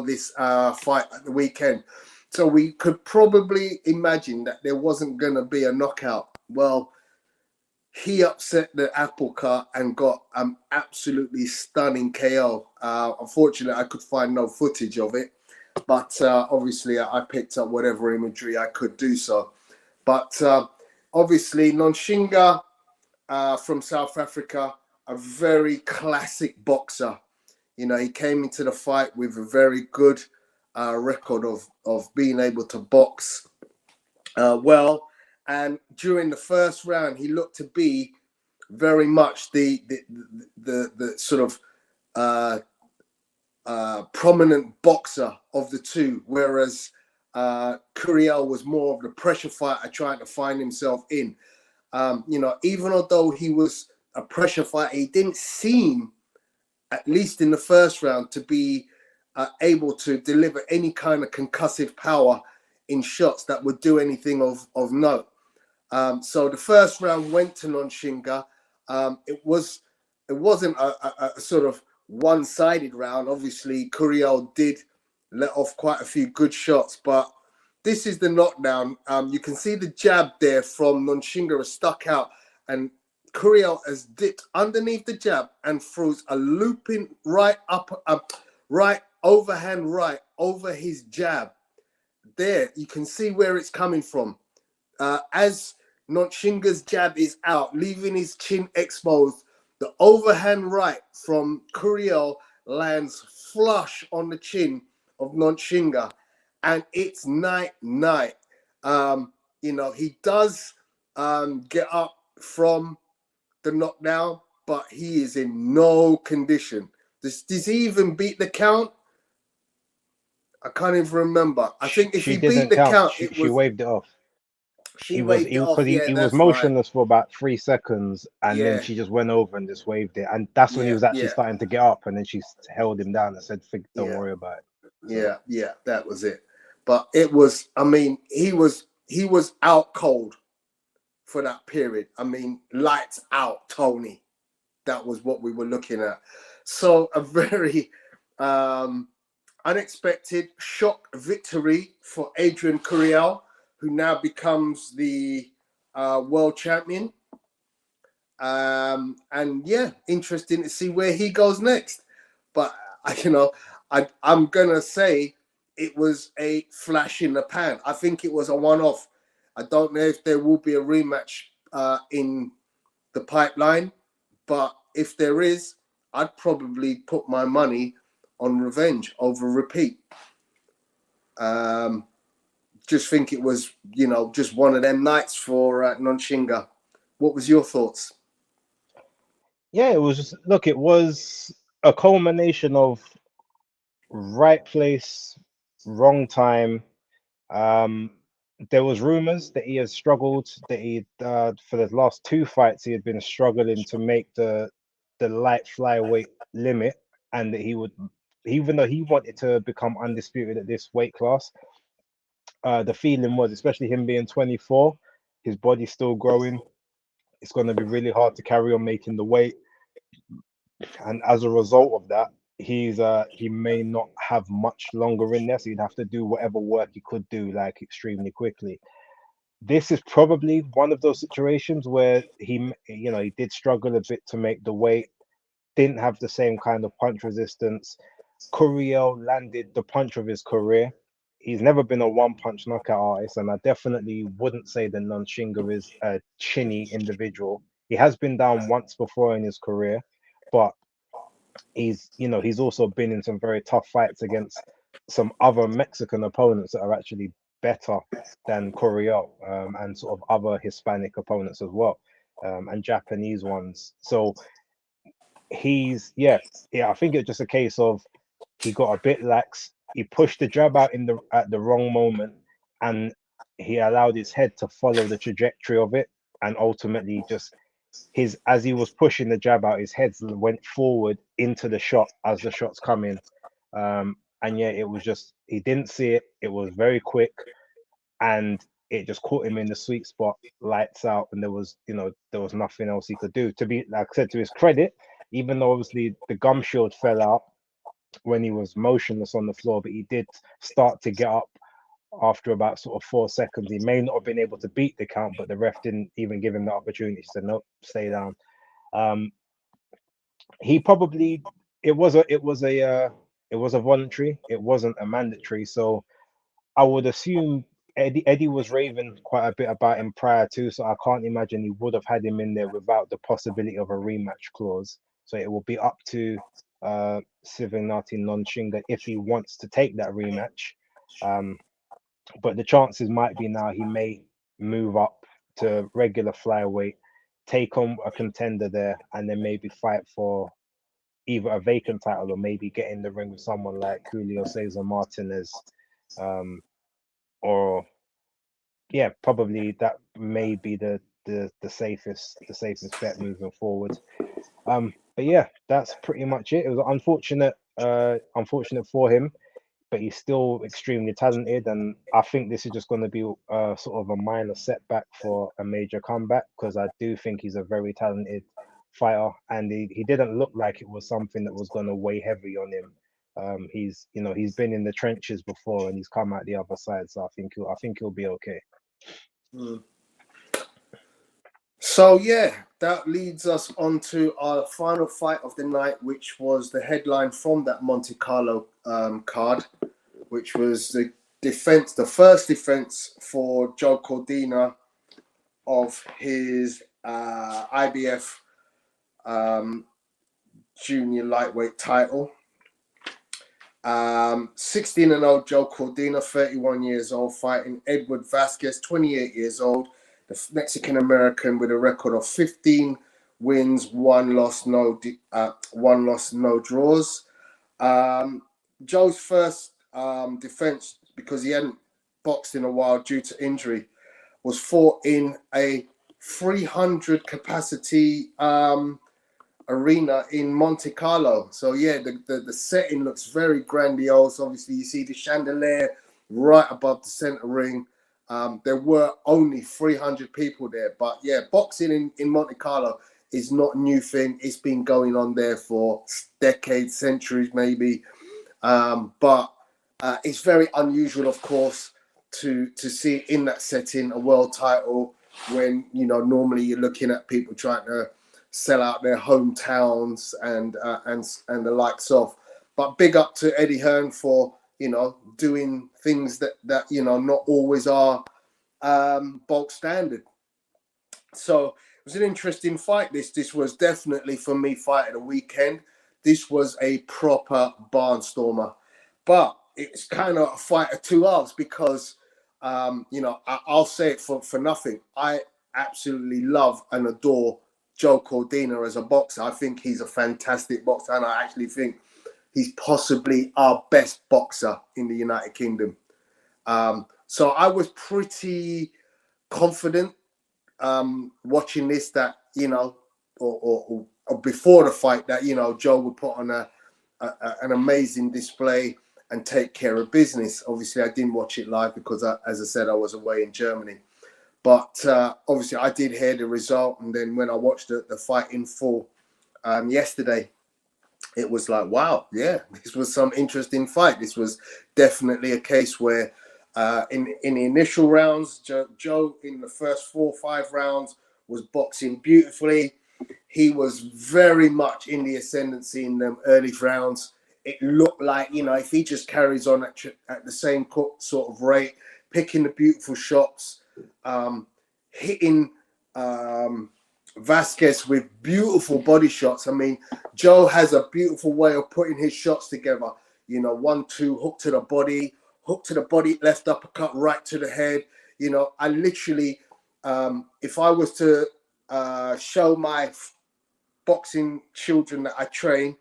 this fight at the weekend. So we could probably imagine that there wasn't going to be a knockout. Well, he upset the apple cart and got absolutely stunning KO. Unfortunately, I could find no footage of it, but obviously I picked up whatever imagery I could do so. But obviously, Nonshinga from South Africa, a very classic boxer. You know, he came into the fight with a very good record of being able to box well. And during the first round, he looked to be very much the sort of prominent boxer of the two, whereas Curiel was more of the pressure fighter trying to find himself in. You know, even although he was a pressure fighter, he didn't seem, at least in the first round, to be able to deliver any kind of concussive power in shots that would do anything of note. So the first round went to Nonshinga. It wasn't a sort of one-sided round. Obviously, Curiel did let off quite a few good shots, but this is the knockdown. You can see the jab there from Nonshinga is stuck out, and Curiel has dipped underneath the jab and throws a looping right overhand right over his jab. There, you can see where it's coming from. As Nonshinga's jab is out, leaving his chin exposed, the overhand right from Curiel lands flush on the chin of Nonshinga, and it's night. You know, he does get up from the knockdown, but he is in no condition. Does he even beat the count? I can't even remember. I think if he beat the count, she waved it off. She waved it off. He was motionless for about 3 seconds, and then she just went over and just waved it. And that's when he was actually starting to get up, and then she held him down and said, "Don't worry about it." So. Yeah, that was it. But it was, I mean, he was out cold for that period. I mean, lights out, Tony. That was what we were looking at. So a very unexpected shock victory for Adrian Curiel, who now becomes the world champion. And yeah, interesting to see where he goes next. But I I'm gonna say it was a flash in the pan. I think it was a one-off. I don't know if there will be a rematch in the pipeline, but if there is, I'd probably put my money on revenge over repeat. Just think it was, just one of them nights for Nonshinga. What was your thoughts? Yeah, it was just, look, it was a culmination of right place, wrong time. Um, there was rumors that he has struggled, that he for the last two fights he had been struggling to make the light flyweight limit, and that he would, even though he wanted to become undisputed at this weight class, the feeling was, especially him being 24, his body's still growing. It's going to be really hard to carry on making the weight, and as a result of that, he may not have much longer in there, so he'd have to do whatever work he could do like extremely quickly. This is probably one of those situations where he did struggle a bit to make the weight, didn't have the same kind of punch resistance. Curiel landed the punch of his career. He's never been a one punch knockout artist, and I definitely wouldn't say that Nonshinga is a chinny individual. He has been down once before in his career, but he's also been in some very tough fights against some other Mexican opponents that are actually better than Curiel, and sort of other Hispanic opponents as well, and Japanese ones. So yeah, I think it's just a case of he got a bit lax. He pushed the jab out at the wrong moment, and he allowed his head to follow the trajectory of it, and ultimately just as he was pushing the jab out, his head went forward into the shot as the shots come in. And yeah, it was just, he didn't see it. It was very quick, and it just caught him in the sweet spot, lights out, and there was nothing else he could do. To be, like I said, to his credit, even though obviously the gum shield fell out when he was motionless on the floor, but he did start to get up after about sort of 4 seconds. He may not have been able to beat the count, but the ref didn't even give him the opportunity. He said, nope, stay down. He probably, it was a voluntary, it wasn't a mandatory. So I would assume Eddie was raving quite a bit about him prior to, so I can't imagine he would have had him in there without the possibility of a rematch clause. So it will be up to Civinati Nonshinga if he wants to take that rematch. But the chances might be now he may move up to regular flyweight, take on a contender there, and then maybe fight for either a vacant title or maybe get in the ring with someone like Julio Cesar Martinez. Or yeah, probably that may be the safest bet moving forward. But yeah, that's pretty much it. It was unfortunate for him, but he's still extremely talented, and I think this is just going to be sort of a minor setback for a major comeback, because I do think he's a very talented fighter, and he didn't look like it was something that was going to weigh heavy on him. He's been in the trenches before, and he's come out the other side, so I think he'll be okay. So yeah, that leads us on to our final fight of the night, which was the headline from that Monte Carlo card, which was the first defense for Joe Cordina of his IBF junior lightweight title. 16-0 Joe Cordina, 31 years old, fighting Edward Vasquez, 28 years old, the Mexican American with a record of 15 wins, one loss, no draws. Joe's first defense, because he hadn't boxed in a while due to injury, was fought in a 300 capacity arena in Monte Carlo. So yeah, the setting looks very grandiose. Obviously, you see the chandelier right above the center ring. There were only 300 people there, but yeah, boxing in Monte Carlo is not a new thing. It's been going on there for decades, centuries maybe. But it's very unusual, of course, to see in that setting a world title when, normally you're looking at people trying to sell out their hometowns and the likes of. But big up to Eddie Hearn for, you know, doing things that you know, not always are bulk standard. So it was an interesting fight. This was definitely, for me, fight of the weekend. This was a proper barnstormer, but it's kind of a fight of two halves because, you know, I'll say it for nothing. I absolutely love and adore Joe Cordina as a boxer. I think he's a fantastic boxer, and I actually think he's possibly our best boxer in the United Kingdom. So I was pretty confident watching this, that, you know, or before the fight, that, you know, Joe would put on an amazing display and take care of business. Obviously, I didn't watch it live because, as I said, I was away in Germany. But obviously, I did hear the result. And then when I watched the fight in full yesterday, it was like, wow, yeah, this was some interesting fight. This was definitely a case where in the initial rounds, Joe in the first 4 or 5 rounds was boxing beautifully. He was very much in the ascendancy in them early rounds. It looked like, you know, if he just carries on at the same sort of rate, picking the beautiful shots, hitting Vasquez with beautiful body shots. I mean, Joe has a beautiful way of putting his shots together. You know, 1-2, hook to the body, left uppercut, right to the head. You know, I literally, if I was to show my boxing children that I train,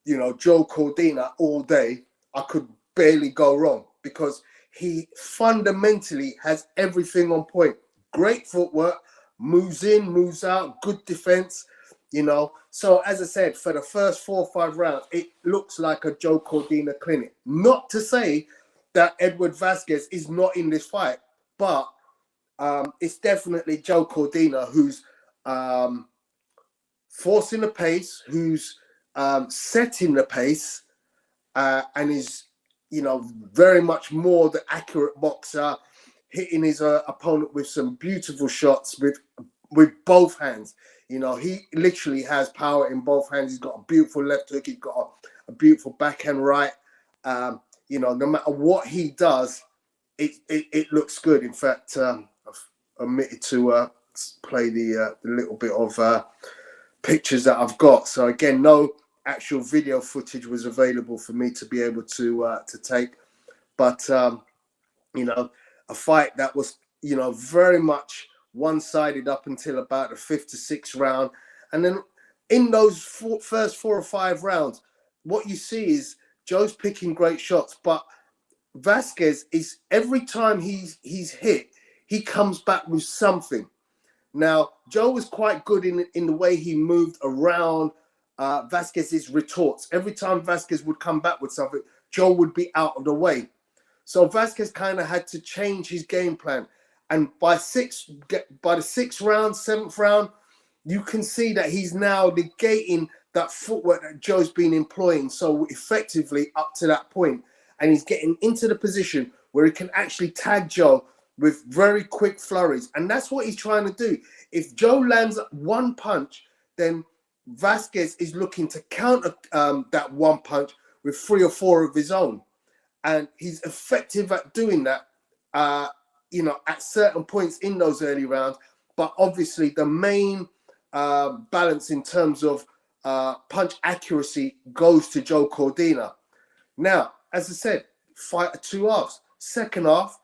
you know, Joe Cordina all day, I could barely go wrong because he fundamentally has everything on point. Great footwork, moves in, moves out, good defense, you know. So as I said, for the first 4 or 5 rounds, it looks like a Joe Cordina clinic. Not to say that Edward Vasquez is not in this fight, but it's definitely Joe Cordina who's forcing the pace, who's setting the pace, and is, you know, very much more the accurate boxer, hitting his opponent with some beautiful shots with both hands. You know, he literally has power in both hands. He's got a beautiful left hook. He's got a beautiful backhand right. You know, no matter what he does, it looks good. In fact, I've omitted to play the little bit of pictures that I've got. So again, no actual video footage was available for me to be able to take. But, you know, a fight that was, you know, very much one-sided up until about the 5th to 6th round. And then in those first 4 or 5 rounds, what you see is Joe's picking great shots, but Vasquez is, every time he's hit, he comes back with something. Now, Joe was quite good in the way he moved around Vasquez's retorts. Every time Vasquez would come back with something, Joe would be out of the way. So Vasquez kind of had to change his game plan. And by the 6th round, 7th round, you can see that he's now negating that footwork that Joe's been employing so effectively up to that point. And he's getting into the position where he can actually tag Joe with very quick flurries. And that's what he's trying to do. If Joe lands one punch, then Vasquez is looking to counter that one punch with 3 or 4 of his own. And he's effective at doing that, you know, at certain points in those early rounds. But obviously the main balance in terms of punch accuracy goes to Joe Cordina. Now, as I said, fight at 2 halves. Second half,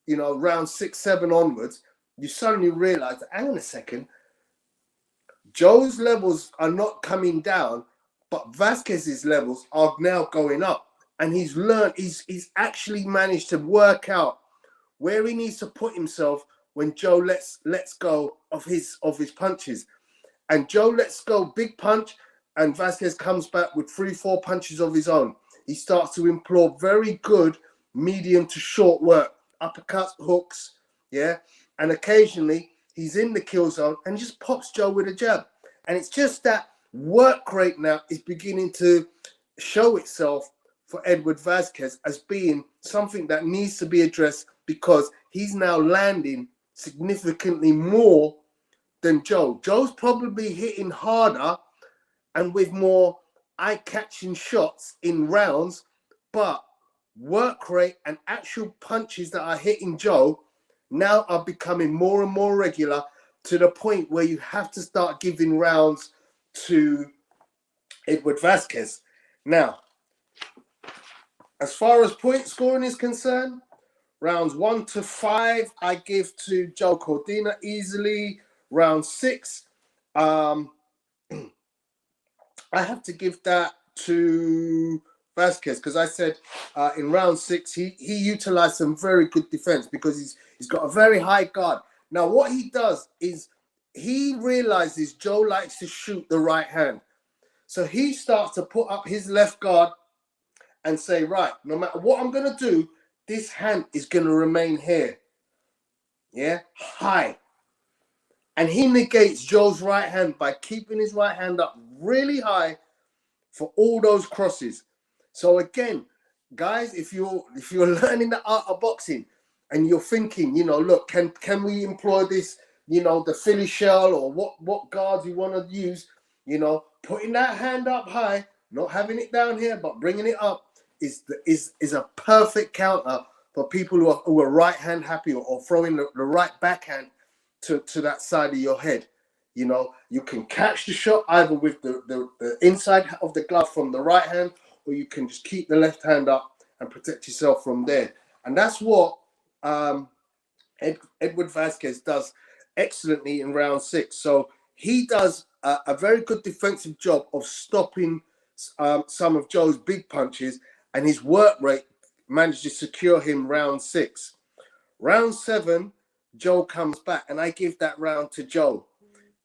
you know, round 6, 7 onwards, you suddenly realize that, hang on a second, Joe's levels are not coming down, but Vasquez's levels are now going up. And he's learned, he's actually managed to work out where he needs to put himself when Joe lets go of his punches. And Joe lets go big punch, and Vasquez comes back with 3, 4 punches of his own. He starts to employ very good medium to short work, uppercuts, hooks, yeah. And occasionally he's in the kill zone and just pops Joe with a jab. And it's just that work rate now is beginning to show itself for Edward Vasquez as being something that needs to be addressed, because he's now landing significantly more than Joe. Joe's probably hitting harder and with more eye-catching shots in rounds, but work rate and actual punches that are hitting Joe now are becoming more and more regular, to the point where you have to start giving rounds to Edward Vasquez. Now, as far as point scoring is concerned, rounds 1 to 5, I give to Joe Cordina easily. Round 6, I have to give that to Vasquez, because I said in round 6 he utilized some very good defense, because he's got a very high guard. Now what he does is he realizes Joe likes to shoot the right hand, so he starts to put up his left guard and say, right, no matter what I'm going to do, this hand is going to remain here, high. And he negates Joe's right hand by keeping his right hand up really high for all those crosses. So again, guys, if you're learning the art of boxing and you're thinking, look, can we employ this, the Philly shell, or what guards you want to use, putting that hand up high, not having it down here, but bringing it up is a perfect counter for people who are right hand happy, or throwing the right backhand to that side of your head. You can catch the shot either with the inside of the glove from the right hand, or you can just keep the left hand up and protect yourself from there. And that's what Edward Vasquez does excellently in round 6. So he does a very good defensive job of stopping some of Joe's big punches, and his work rate managed to secure him round 6. Round 7, Joe comes back, and I give that round to Joe.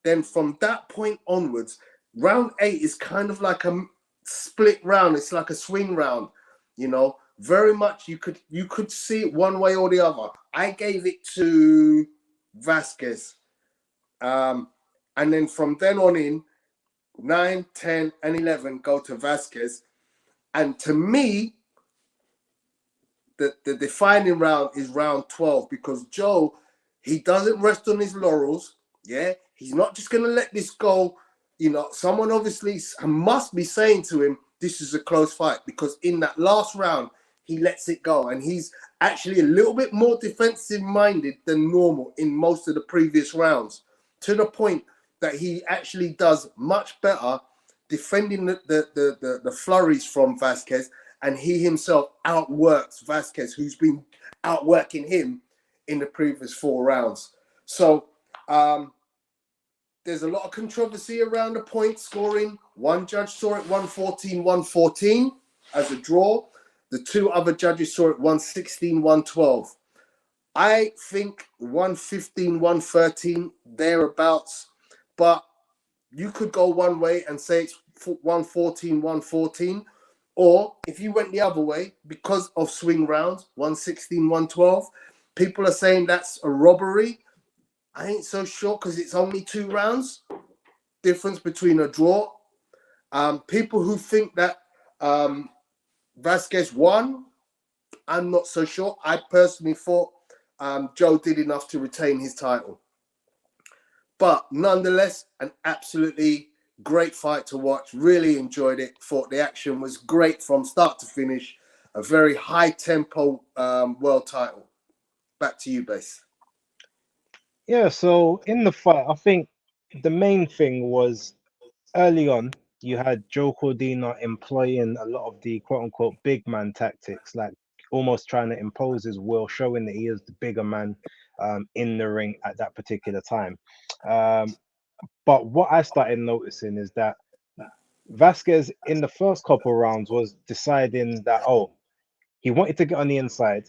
Then from that point onwards, round 8 is kind of like a split round. It's like a swing round, very much you could see it one way or the other. I gave it to Vasquez. And then from then on in, 9, 10, and 11 go to Vasquez. And to me, the defining round is round 12, because Joe, he doesn't rest on his laurels. He's not just going to let this go. Someone obviously must be saying to him, this is a close fight, because in that last round, he lets it go. And he's actually a little bit more defensive minded than normal in most of the previous rounds, to the point that he actually does much better defending the flurries from Vasquez, and he himself outworks Vasquez, who's been outworking him in the previous 4 rounds. So there's a lot of controversy around the point scoring. One judge saw it 114-114 as a draw. The 2 other judges saw it 116-112. I think 115-113, thereabouts. But you could go one way and say it's 114-114. Or if you went the other way, because of swing rounds, 116-112, people are saying that's a robbery. I ain't so sure, because it's only 2 rounds difference between a draw. People who think that Vasquez won, I'm not so sure. I personally thought Joe did enough to retain his title. But nonetheless, an absolutely great fight to watch. Really enjoyed it. Thought the action was great from start to finish. A very high tempo world title. Back to you, Base. Yeah, so in the fight, I think the main thing was early on, you had Joe Cordina employing a lot of the quote unquote big man tactics, like almost trying to impose his will, showing that he is the bigger man in the ring at that particular time. But what I started noticing is that Vasquez in the first couple rounds was deciding that, he wanted to get on the inside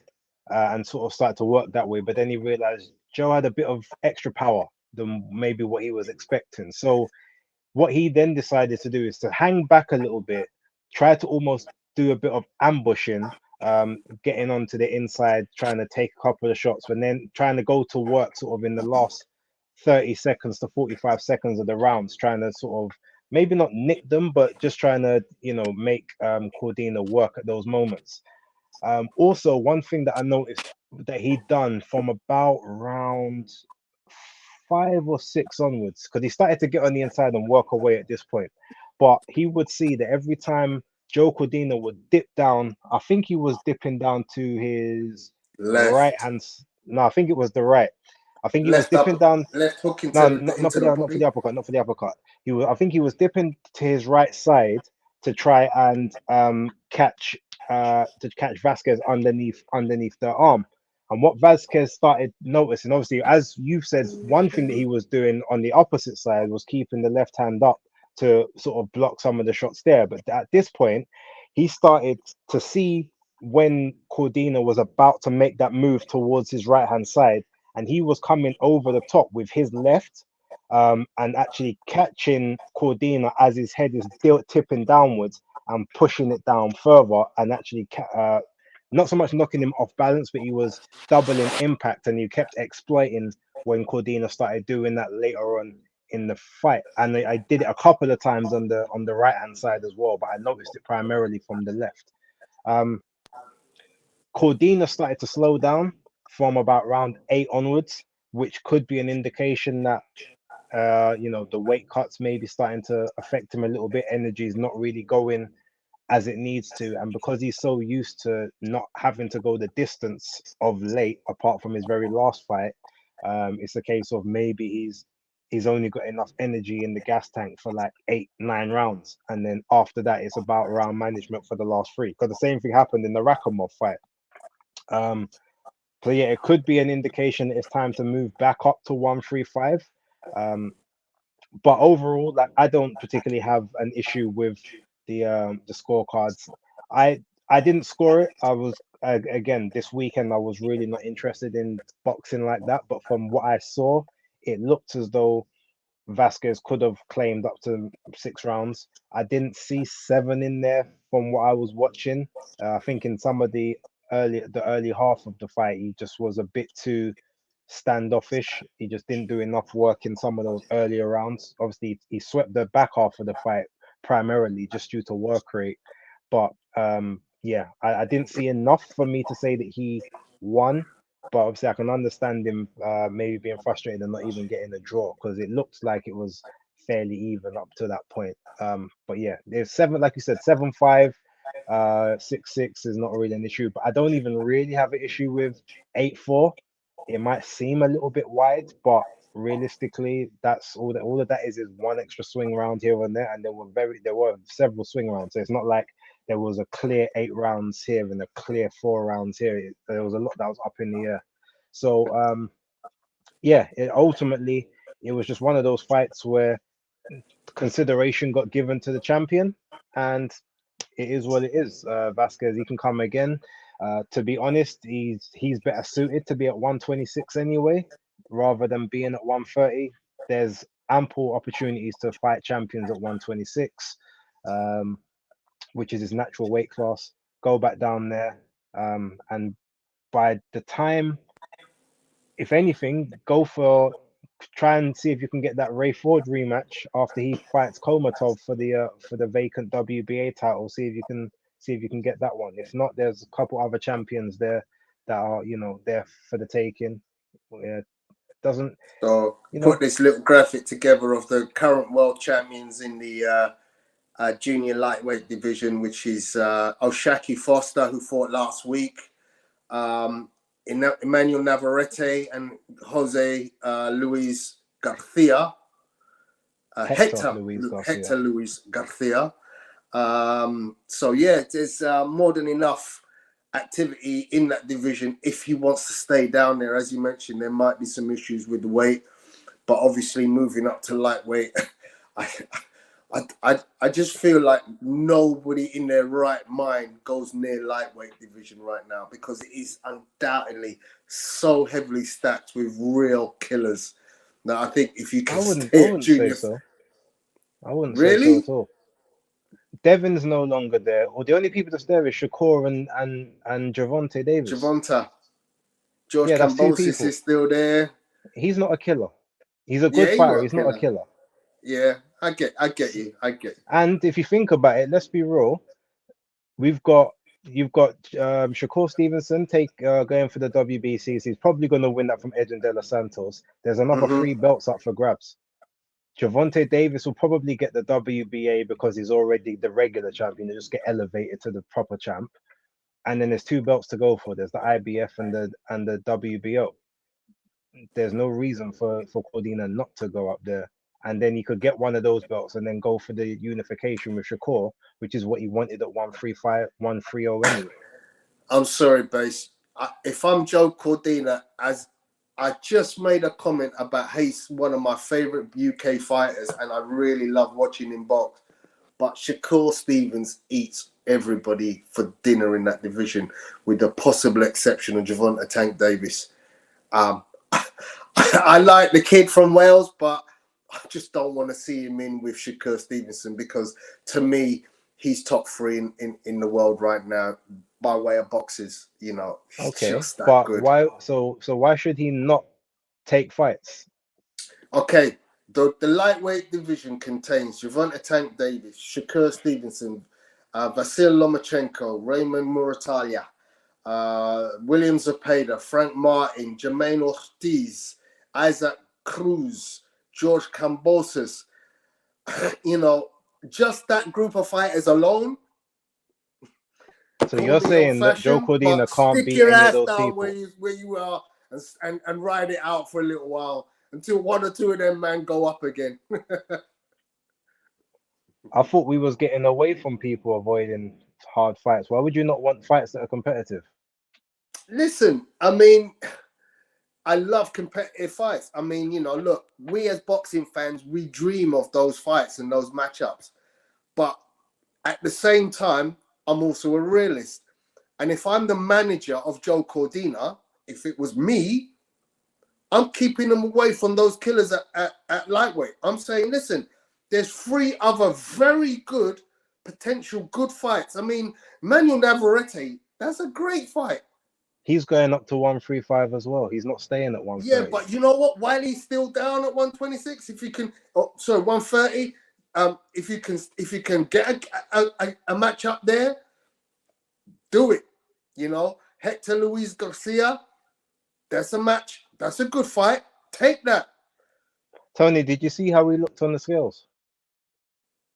and sort of start to work that way. But then he realized Joe had a bit of extra power than maybe what he was expecting. So what he then decided to do is to hang back a little bit, try to almost do a bit of ambushing, getting onto the inside, trying to take a couple of shots, and then trying to go to work sort of in the last 30 seconds to 45 seconds of the rounds, trying to sort of maybe not nick them, but just trying to, make Cordina work at those moments. Also, one thing that I noticed that he'd done from about round 5 or 6 onwards, because he started to get on the inside and work away at this point. but he would see that every time Joe Cordina would dip down, I think he was dipping down to his right Left, hand. No, I think it was the right. I think he was left dipping up, down. left hook No, not into for the the not for body. the uppercut, not for the uppercut. I think he was dipping to his right side to try and catch Vasquez underneath the arm. And what Vasquez started noticing, obviously, as you've said, one thing that he was doing on the opposite side was keeping the left hand up to sort of block some of the shots there. But at this point, he started to see when Cordina was about to make that move towards his right hand side, and he was coming over the top with his left, and actually catching Cordina as his head is tipping downwards and pushing it down further, and actually not so much knocking him off balance, but he was doubling impact, and he kept exploiting when Cordina started doing that later on in the fight. And I did it a couple of times on the right hand side as well, but I noticed it primarily from the left. Um, Cordina started to slow down from about round 8 onwards, which could be an indication that the weight cuts may be starting to affect him a little bit. Energy is not really going as it needs to, and because he's so used to not having to go the distance of late, apart from his very last fight, it's a case of maybe he's only got enough energy in the gas tank for like 8-9 rounds, and then after that it's about round management for the last 3, because the same thing happened in the Rakhimov fight. So yeah, it could be an indication that it's time to move back up to 135. But overall, like, I don't particularly have an issue with the scorecards. I didn't score it. I was again this weekend. I was really not interested in boxing like that. But from what I saw, it looked as though Vasquez could have claimed up to 6 rounds. I didn't see 7 in there from what I was watching. I think in some of the early half of the fight, he just was a bit too standoffish. He just didn't do enough work in some of those earlier rounds. Obviously, he swept the back half of the fight primarily just due to work rate. But yeah, I didn't see enough for me to say that he won. But obviously, I can understand him maybe being frustrated and not even getting a draw, because it looked like it was fairly even up to that point. But yeah, there's 7, like you said, 7-5, 6-6 is not really an issue. But I don't even really have an issue with 8-4. It might seem a little bit wide, but realistically, that's all of that is one extra swing round here and there, and there were several swing rounds. So it's not like there was a clear 8 rounds here and a clear 4 rounds here. There was a lot that was up in the air. So yeah, ultimately it was just one of those fights where consideration got given to the champion, and it is what it is. Vasquez, he can come again. To be honest, he's better suited to be at 126 anyway, rather than being at 130. There's ample opportunities to fight champions at 126, which is his natural weight class. Go back down there, and by the time, if anything, try and see if you can get that Ray Ford rematch after he fights Komatov for the vacant WBA title. See if you can get that one. If not, there's a couple other champions there that are there for the taking. Yeah, doesn't So you put know? this little graphic together of the current world champions in the junior lightweight division, which is Oshaki Foster, who fought last week, Emmanuel Navarrete, and Jose Luis Garcia. Hector Luis Garcia. Hector Luis Garcia. So yeah, there's more than enough activity in that division if he wants to stay down there. As you mentioned, there might be some issues with the weight, but obviously moving up to lightweight, I just feel like nobody in their right mind goes near lightweight division right now, because it is undoubtedly so heavily stacked with real killers. Now, I think if you I can wouldn't I stay at wouldn't say junior, so. I wouldn't say so at really, all. Devin's no longer there, or the only people that's there is Shakur and Javante Davis. Javonta, George Yeah, that's 2 Kambosis people. is still there. He's not a killer. He's a good Yeah, you fighter. got a He's not a killer. killer. Yeah, I get you. I get you. And if you think about it, let's be real. You've got Shakur Stevenson going for the WBCs. He's probably going to win that from Edwin De Los Santos. There's another Mm-hmm. 3 belts up for grabs. Javonte Davis will probably get the WBA because he's already the regular champion. He'll just get elevated to the proper champ. And then there's 2 belts to go for. There's the IBF and the WBO. There's no reason for Cordina not to go up there. And then he could get one of those belts and then go for the unification with Shakur, which is what he wanted at 135, 130 anyway. I'm sorry, Base. If I'm Joe Cordina, as I just made a comment about he's one of my favorite UK fighters, and I really love watching him box. But Shakur Stevens eats everybody for dinner in that division, with the possible exception of Gervonta Tank Davis. I like the kid from Wales, but I just don't want to see him in with Shakur Stevenson, because to me, he's top 3 in the world right now by way of boxes. You know, he's just that but good. Why? So why should he not take fights? Okay, the lightweight division contains Gervonta Tank Davis, Shakur Stevenson, Vasyl Lomachenko, Raymond Muratalia, William Zepeda, Frank Martin, Jermaine Ortiz, Isaac Cruz, George Kambosos. You know, just that group of fighters alone. So you're saying that Joe Cordina can't beat any of those people? Where you are and ride it out for a little while until 1 or 2 of them man go up again. I thought we was getting away from people avoiding hard fights. Why would you not want fights that are competitive? Listen, I mean, I love competitive fights. I mean, you know, look, we as boxing fans, we dream of those fights and those matchups. But at the same time, I'm also a realist. And if I'm the manager of Joe Cordina, if it was me, I'm keeping them away from those killers at lightweight. I'm saying, listen, there's 3 other very good, potential good fights. I mean, Manuel Navarrete, that's a great fight. He's going up to 135 as well. He's not staying at 130. Yeah, but you know what? While he's still down at 126, if you can, 130. If you can get a match up there, do it. You know, Hector Luis Garcia, that's a match. That's a good fight. Take that. Tony, did you see how he looked on the scales?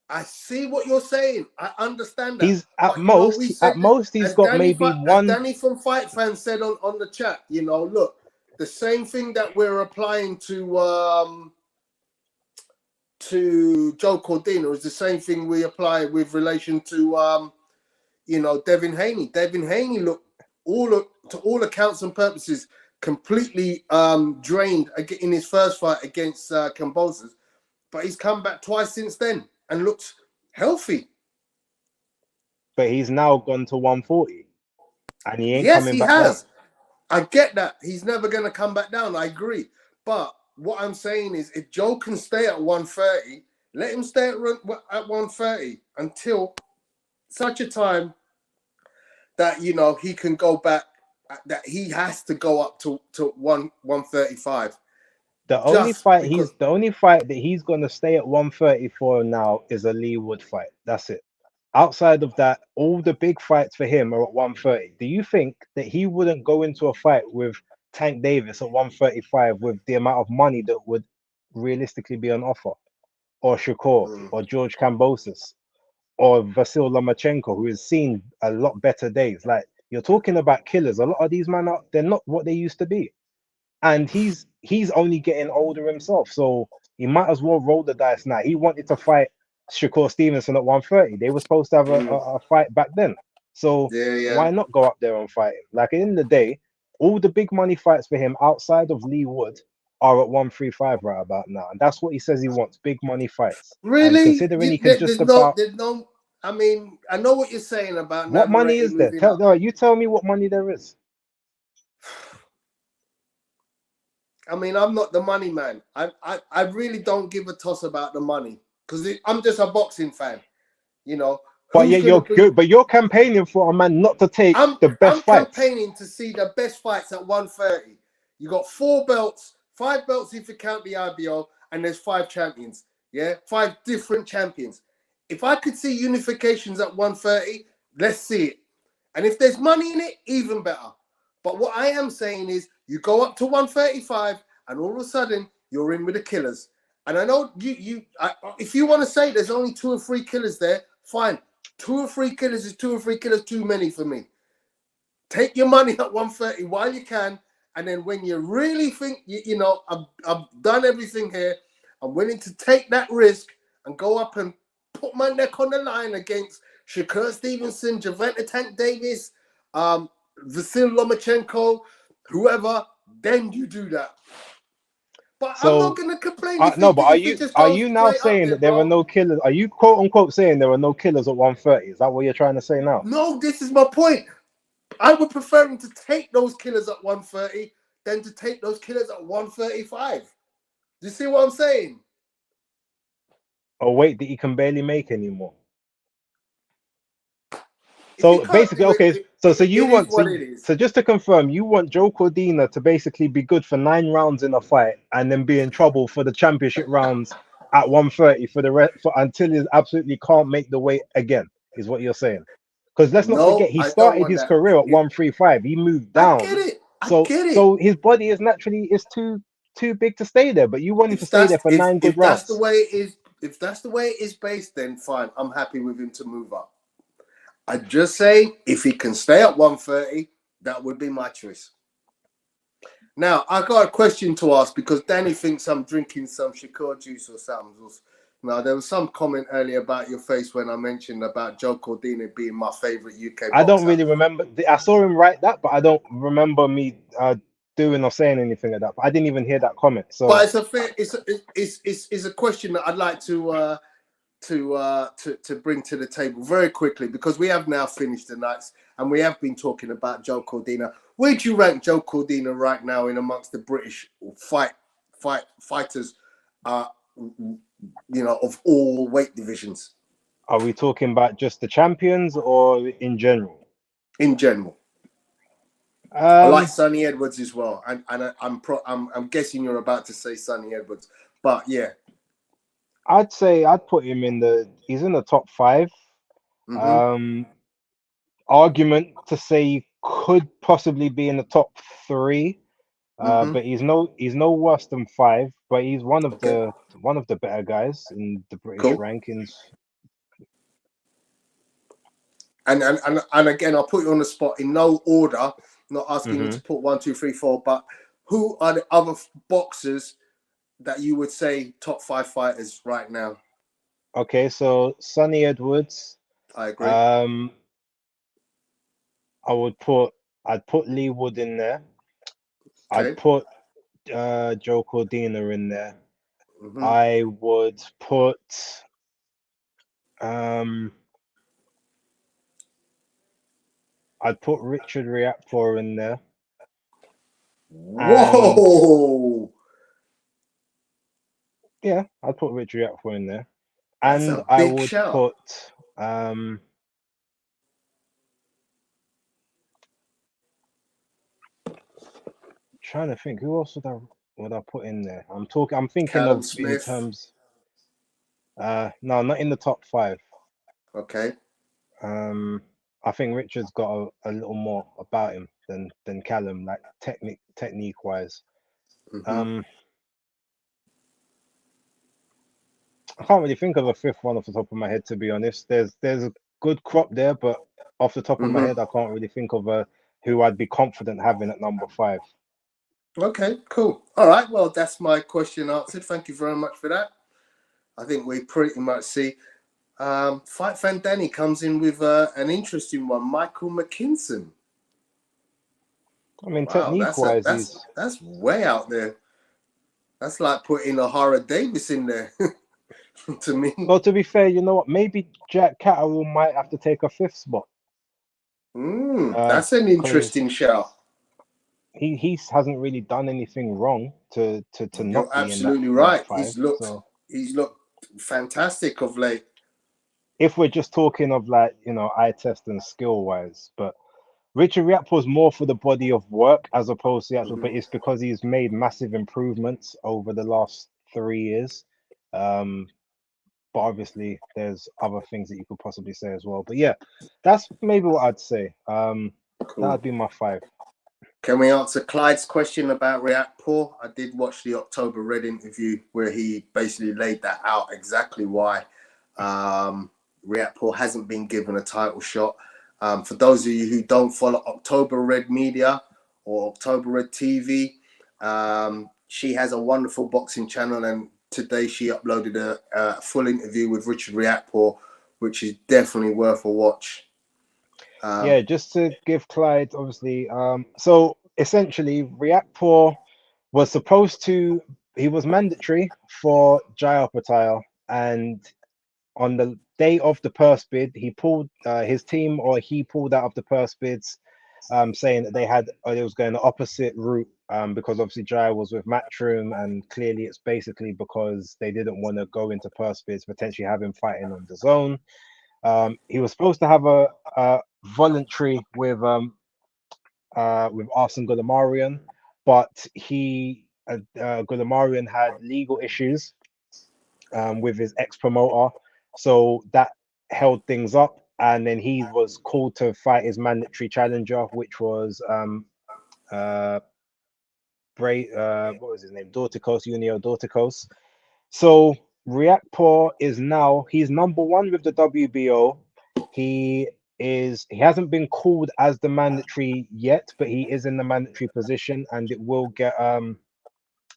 I see what you're saying. I understand that. He's at most he's got maybe one. Danny from Fight Fans said on the chat, you know, look, the same thing that we're applying to Joe Cordina is the same thing we apply with relation to you know, Devin Haney. Devin Haney looked to all accounts and purposes completely drained in his first fight against Kambosos, but he's come back twice since then and looks healthy. But he's now gone to 140, and he ain't coming back down. Down. I get that. He's never going to come back down. I agree. But what I'm saying is, if Joe can stay at 130, let him stay at 130 until such a time that, you know, he can go back, that he has to go up to 135. The only fight that he's going to stay at 130 for now is a Lee Wood fight. That's it. Outside of that, all the big fights for him are at 130. Do you think that he wouldn't go into a fight with Tank Davis at 135 with the amount of money that would realistically be on offer? Or Shakur, or George Kambosos, or Vasyl Lomachenko, who has seen a lot better days? Like, you're talking about killers. A lot of these men they're not what they used to be. And he's only getting older himself, so he might as well roll the dice now. He wanted to fight Shakur Stevenson at 130. They were supposed to have a fight back then. So why not go up there and fight him? Like, at the end of the day, all the big money fights for him outside of Lee Wood are at 135 right about now. And that's what he says he wants, big money fights. Really? And considering he can just about... I mean, I know what you're saying about... What money is there? You tell me what money there is. I mean, I'm not the money man. I really don't give a toss about the money, because I'm just a boxing fan, you know. But yeah, you're campaigning for a man not to take the best fights. I'm campaigning to see the best fights at 130. You got 4 belts, 5 belts if you count the IBO, and there's 5 champions. Yeah, 5 different champions. If I could see unifications at 130, let's see it. And if there's money in it, even better. But what I am saying is, you go up to 135, and all of a sudden, you're in with the killers. And I know if you want to say there's only 2 or 3 killers there, fine. 2 or 3 killers is 2 or 3 killers too many for me. Take your money at 130 while you can, and then when you really think you know I've done everything here, I'm willing to take that risk and go up and put my neck on the line against Shakur Stevenson, Javante Tank Davis, Vasyl Lomachenko, whoever. Then you do that. But I'm not So gonna complain if no, but he just are goes you now straight up saying there, that there are bro. no killers? Are you quote unquote saying there are no killers at 130? Is that what you're trying to say now? No, this is my point. I would prefer him to take those killers at 130 than to take those killers at 135. Do you see what I'm saying? Or weight that he can barely make anymore. If you So can't basically, do it, okay. So you it is want what it is. so just to confirm, you want Joe Cordina to basically be good for 9 rounds in a fight and then be in trouble for the championship rounds at 130 for the rest for until he absolutely can't make the weight again, is what you're saying. Because let's not forget, No, he I don't started want his that. career at 135. He moved I down, get it. I so get it. his body is naturally is too big to stay there. But you want him to If stay that's there for 9 good that's the rounds. way it is, if that's the way it is based, then fine. I'm happy with him to move up. I just say if he can stay at 130, that would be my choice. Now, I got a question to ask because Danny thinks I'm drinking some Shakur juice or something. Now, there was some comment earlier about your face when I mentioned about Joe Cordina being my favorite UK I don't boxer. really remember. I saw him write that, but I don't remember me doing or saying anything like that. But I didn't even hear that comment. But So it's a fair, it's a question that I'd like to bring to the table very quickly because we have now finished the nights and we have been talking about Joe Cordina. Where do you rank Joe Cordina right now in amongst the British fighters? You know, of all weight divisions are we talking about just the champions or in general? in general. I like Um, Sonny Edwards as well, and I'm guessing you're about to say Sonny Edwards, but yeah. I'd say I'd put him in the. He's in the top 5. Mm-hmm. Um, argument to say he could possibly be in the top 3. Mm-hmm. But he's no worse than 5. But he's Okay. one of the better guys in the British Cool. rankings. And again, I'll put you on the spot in no order. Not asking you Hmm. to put 1, 2, 3, 4, but who are the other boxers that you would say top 5 fighters right now? Okay, so Sonny Edwards. I agree. Um, I would put I'd put Lee Wood in there. I'd Okay. put Joe Cordina in there. Mm-hmm. I would put um I'd put Richard Riakporhe in there. And Whoa, yeah, I'd put Richard Riakporhe in there. that's And a I big would shout. put trying to think who else would I put in there? I'm thinking Callum of in Smith. terms no, not in the top 5. Okay. Um, I think Richard's got a little more about him than Callum, like technique wise. Mm-hmm. Um, I can't really think of a 5th one off the top of my head, to be honest. There's a good crop there, but off the top of my Mm-hmm. head, I can't really think of who I'd be confident having at number 5. Okay, cool. All right. Well, that's my question answered. Thank you very much for that. I think we pretty much see. Fight Fan Danny comes in with an interesting one. Michael McKinson. I mean, Wow, technique wise, he's that's way out there. That's like putting O'Hara Davis in there to me. well. To be fair, you know what? Maybe Jack Catterall might have to take a 5th spot. That's an Because interesting shout. he hasn't really done anything wrong to You're not be in absolutely that right. 5. So He's looked fantastic of late. if we're just talking of like eye test and skill wise, but Richard Riakporhe's more for the body of work as opposed to the actual, Mm-hmm. but it's because he's made massive improvements over the last 3 years. But obviously there's other things that you could possibly say as well. But yeah, that's maybe what I'd say. Cool. That'd be my 5. Can we answer Clyde's question about Riakporhe? I did watch the October Red interview where he basically laid that out exactly why Riakporhe hasn't been given a title shot. For those of you who don't follow October Red Media or October Red TV, she has a wonderful boxing channel, and today she uploaded a full interview with Richard Riakporhe, which is definitely worth a watch. Yeah, just to give Clyde, obviously, so essentially, Riakporhe was supposed to, he was mandatory for Jayapataya, and on the day of the purse bid, he pulled his team, or he pulled out of the purse bids, saying that they was going the opposite route, because obviously Jai was with Matchroom, and clearly it's basically because they didn't want to go into purse bids, potentially have him fighting on the zone. He was supposed to have a voluntary with Arsene Gulamarian, but Gulamarian had legal issues with his ex-promoter, so that held things up, and then he was called to fight his mandatory challenger, which was what was his name? Dorticos, Junio Dorticos. So Riakporhe is now, he's number one with the WBO. He hasn't been called as the mandatory yet, but he is in the mandatory position, and it will get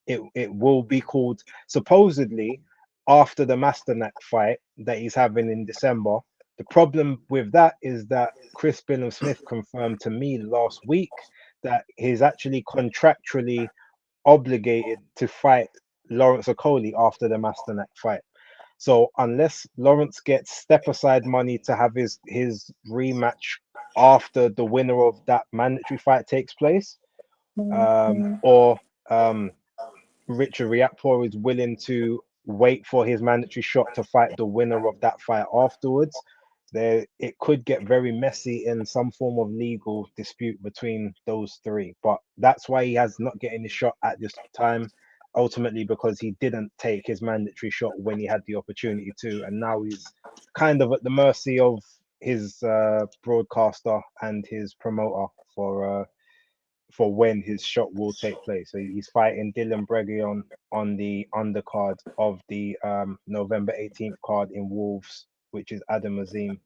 it will be called supposedly after the Masternak fight that he's having in December. The problem with that is that Chris Billam-Smith confirmed to me last week that he's actually contractually obligated to fight Lawrence Okoli after the Masternak fight. So unless Lawrence gets step aside money to have his rematch after the winner of that mandatory fight takes place, or Richard Riakporhe is willing to wait for his mandatory shot to fight the winner of that fight afterwards, it could get very messy in some form of legal dispute between those three. But that's why he has not getting the shot at this time, ultimately because he didn't take his mandatory shot when he had the opportunity to, and now he's kind of at the mercy of his broadcaster and his promoter for when his shot will take place. So he's fighting Dylan Breguion on the undercard of the November 18th card in Wolves, which is Adam Azim.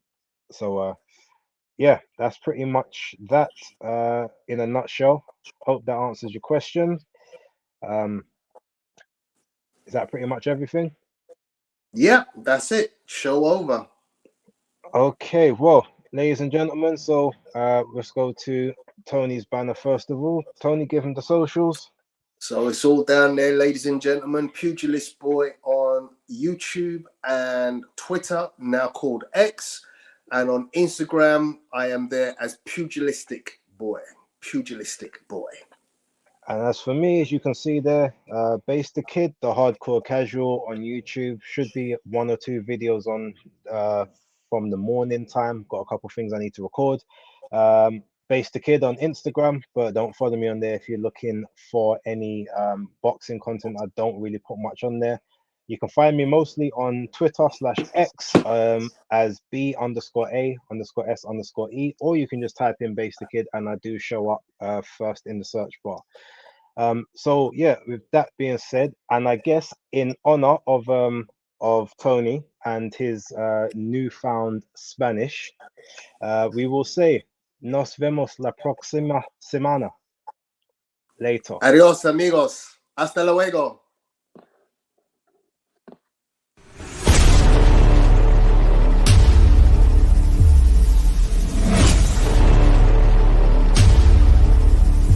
So yeah, that's pretty much that in a nutshell. Hope that answers your question. Is that pretty much everything? Yeah, that's it. Show over. Okay, well, ladies and gentlemen, so let's go to Tony's banner first of all. Tony, give him the socials. So it's all down there, ladies and gentlemen. Pugilistboy on YouTube and Twitter, now called X. And on Instagram, I am there as Pugilistic Boy. Pugilistic Boy. And as for me, as you can see there, BaseDaKID, the hardcore casual on YouTube. Should be one or two videos on from the morning time. Got a couple things I need to record. BaseDaKID on Instagram, but don't follow me on there if you're looking for any boxing content. I don't really put much on there. You can find me mostly on Twitter/X as B_A_S_E, or you can just type in BaseDaKID and I do show up first in the search bar. So yeah, with that being said, and I guess in honor of Tony and his newfound Spanish, we will say nos vemos la próxima semana. Later. Adios, amigos. Hasta luego.